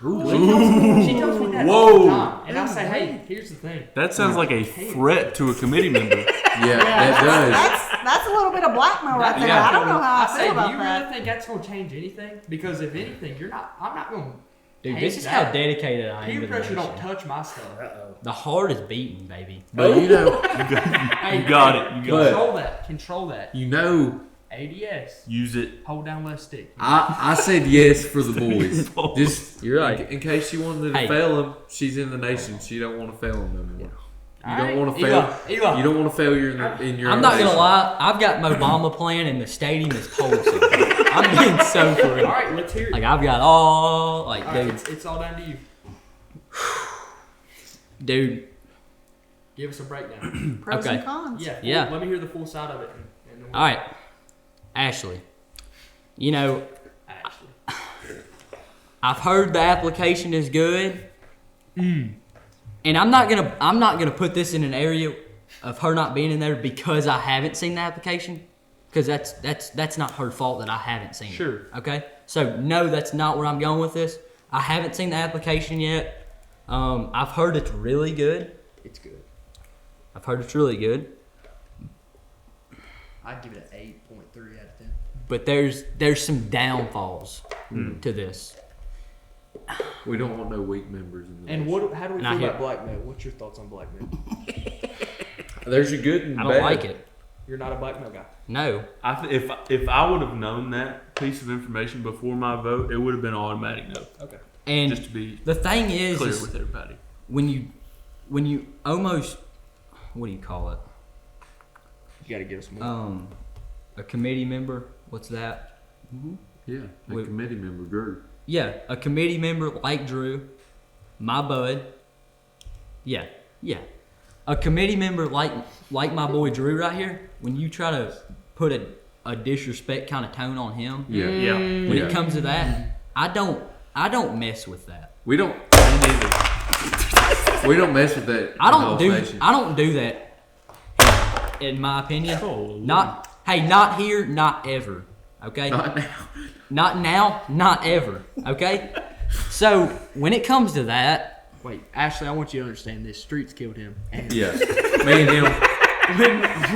She tells me that all the time. And I say, hey, here's the thing. That sounds like a threat to a committee member. Yeah, that does. That's a little bit of blackmail right there. I don't know how I say, feel do about you that. really think that's going to change anything? Because if anything, I'm not going to. Dude, this is how dedicated I am Peer to the pressure don't nation. touch my stuff. The heart is beating, baby. But you know, Hey, You got it. You got But- Control that. you know, ADS. Use it. Hold down left stick. I said yes for the boys. Just You're right. in case she wanted to Hey. fail him. She's in the nation. She don't want to fail him no more. You Alright, don't want to fail. Eli. You don't want to failure in your. I'm own not gonna nation. lie. I've got Obama playing and the stadium is cold. So I'm being so for All real. right, let's hear it. Like I've got all like, All right, dude, it's all down to you. dude. Give us a breakdown. Pros Okay. and cons. Yeah. Yeah. Let me hear the full side of it. And then we'll- All right, Ashley. You know, Actually. I've heard the application is good, and I'm not gonna put this in an area of her not being in there because I haven't seen the application, because that's not her fault that I haven't seen Sure. it. Okay, so no, that's not where I'm going with this. I haven't seen the application yet. I've heard it's really good. It's good. I've heard it's really good, I'd give it an 8.3 out of 10. but there's some downfalls to this. We don't want no weak members in the And nation. how do we Not feel here. about blackmail? What's your thoughts on blackmail? There's your good and I bad. don't like it. You're not a blackmail guy. No. If I would have known that piece of information before my vote, it would have been automatic no. Okay. And Just to be the thing is clear with everybody. when you almost, what do you call it? You got to give us more. A committee member. What's that? Yeah, a Wait. committee member, Drew. Yeah, a committee member like Drew, my bud. Yeah. A committee member like my boy Drew right here. When you try to put a disrespect kind of tone on him, Yeah, Yeah. when Yeah. it comes to that, I don't mess with that. We don't. Me neither. We don't mess with that. I Hoss Nation. don't do that. In my opinion, Oh, not here, not ever. Okay. Not now. Not now, not ever. Okay. So when it comes to that, Wait, Ashley, I want you to understand this. Streets killed him. And Yeah. Me and him.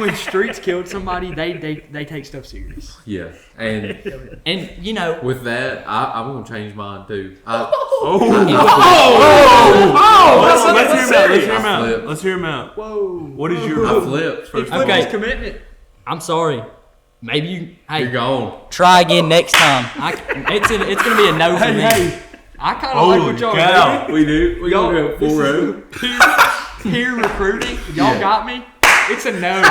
when Streets killed somebody, they take stuff serious. Yeah. And and you know, with that, I'm gonna change mine too. Let's hear him out. Whoa. What is your? I flipped. First of Okay. all. Commitment. I'm sorry. Maybe you. Hey, You're gone. try again next time. It's gonna be a no for me. I kind of like what y'all are doing. We do. We Y'all- gonna go this 4-0. Peer recruiting. Y'all Yeah. got me. It's a no.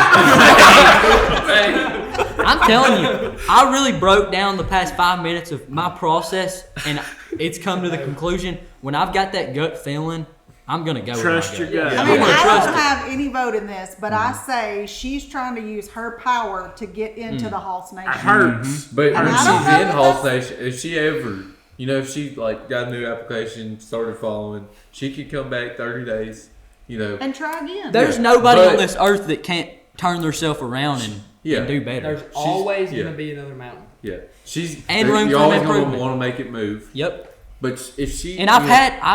I'm telling you, I really broke down the past 5 minutes of my process, and it's come to the conclusion when I've got that gut feeling, I'm gonna go. Trust with your my gut. I I'm mean, gonna I trust don't it. have any vote in this, but I say she's trying to use her power to get into the Hoss Nation. It hurts. But And when I don't she's know in if Hoss that's- Nation, if she ever, if she like got a new application, started following, she could come back 30 days. And try again. There's nobody But- on this earth that can't turn themselves around and Yeah. do better. There's always yeah. gonna be another mountain. Yeah, she's And room you're for always gonna improvement. want to make it move. Yep. But if she And I've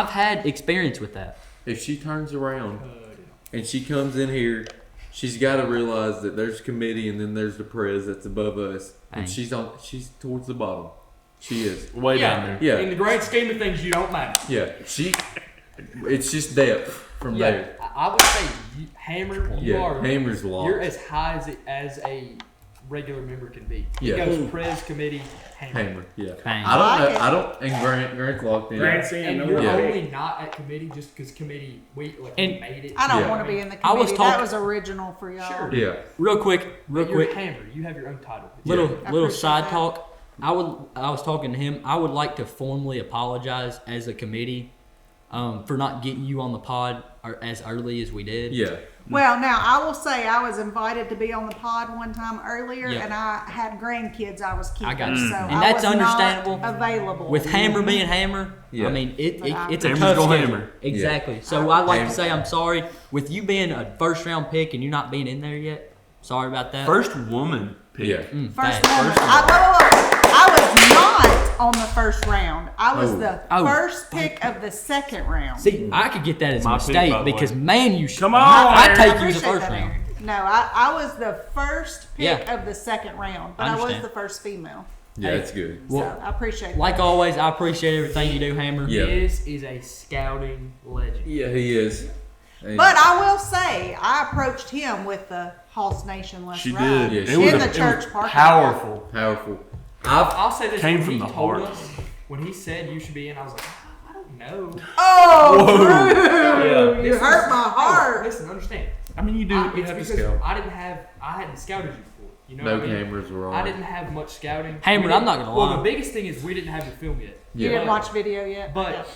had experience with that. if she turns around and she comes in here, she's got to realize that there's committee and then there's the Prez that's above us, and Dang. she's towards the bottom. She is. Way down there. Yeah. In the grand scheme of things, you don't matter. Yeah, it's just depth from there. I would say Hammer. You Yeah, are. Hammer's long. You're as high as a regular member can be. Yeah. It goes Prez committee Hammer. Hammer, yeah. Bang. I don't I like know. it. I don't. And Grant's locked in. Grant's in. And No you're Yeah. only not at committee just because committee we And made it. I don't Yeah. want to be in the I was committee. talking- That was original for y'all. Sure. Yeah, Real quick. But you're Hammer. You have your own title. Little I little appreciate side that. talk. I was talking to him. I would like to formally apologize as a committee for not getting you on the pod as early as we did. yeah. Well, now I will say I was invited to be on the pod one time earlier, Yeah. and I had grandkids I was keeping, I got you. so And I that's was understandable. not available With Hammer being Hammer, Yeah. I mean it's a Hammer's tough gonna schedule. hammer. Exactly. So I'd like Hammer. to say I'm sorry with you being a first round pick and you not being in there yet. Sorry about that. First woman pick. Yeah. First thanks. woman. I was not on the first round. I was Oh. the Oh. first pick of the second round. See, I could get that as a My pick, mistake by the because way. man, you should. Come on, I Aaron. take you as a appreciate first that, round. Aaron. No, I was the first pick Yeah. of the second round, but I I was understand. the first female. Yeah, Hey. that's good. So Well, I appreciate Like that. always, I appreciate everything you do, Hammer. Yeah. His is a scouting legend. Yeah, he is. And But I will say, I approached him with the Hoss Nation Let's She Ride. did. Yeah, It she was in a- the it church was parking lot. powerful. powerful. I'll say this: Came when from he the told heart. us, when he said you should be in, I was like, I don't know. Oh, Drew, Yeah. you hurt my heart. Listen, understand. I mean, you do. I, You it's have to because scout. I hadn't scouted you before. You know No what I mean? cameras were on. I didn't have much scouting. Hammer, We I'm didn't- not gonna Well, lie. the biggest thing is we didn't have your film yet. You Yeah. didn't watch video yet? But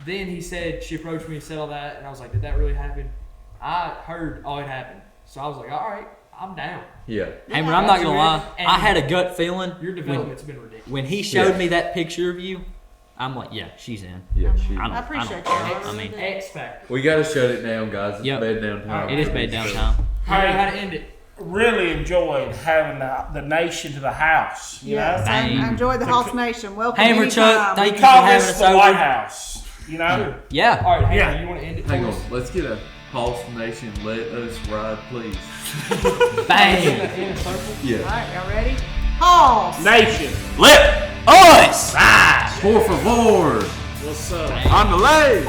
then he said she approached me and said all that, and I was like, did that really happen? I heard all it happened, so I was like, all right, I'm down. Yeah. Hammer, I'm not gonna lie. And- I had a gut feeling Your development's been ridiculous. when he showed Yeah. me that picture of you. I'm like, yeah, she's in. Yeah. She. I don't- I appreciate I that. don't- I mean, X Factor. We gotta shut it down, guys. It's Yep. bed down time. it is bad downtown. I know how to end it. Really enjoyed having the nation to the house. You Yes, know? I Dang. enjoyed the Hoss Nation. Welcome Hammer anytime. Chuck, thank We you for call having this us the White over. House. You know? Yeah. All right, Hammer, Yeah. you want to end it? Hang for on. us? Let's get a Hoss Nation. Let us ride, please. Bang. In a circle. Yeah. All right, y'all ready? Hoss. Nation. Lip Us. Por favor. What's up? on the leg.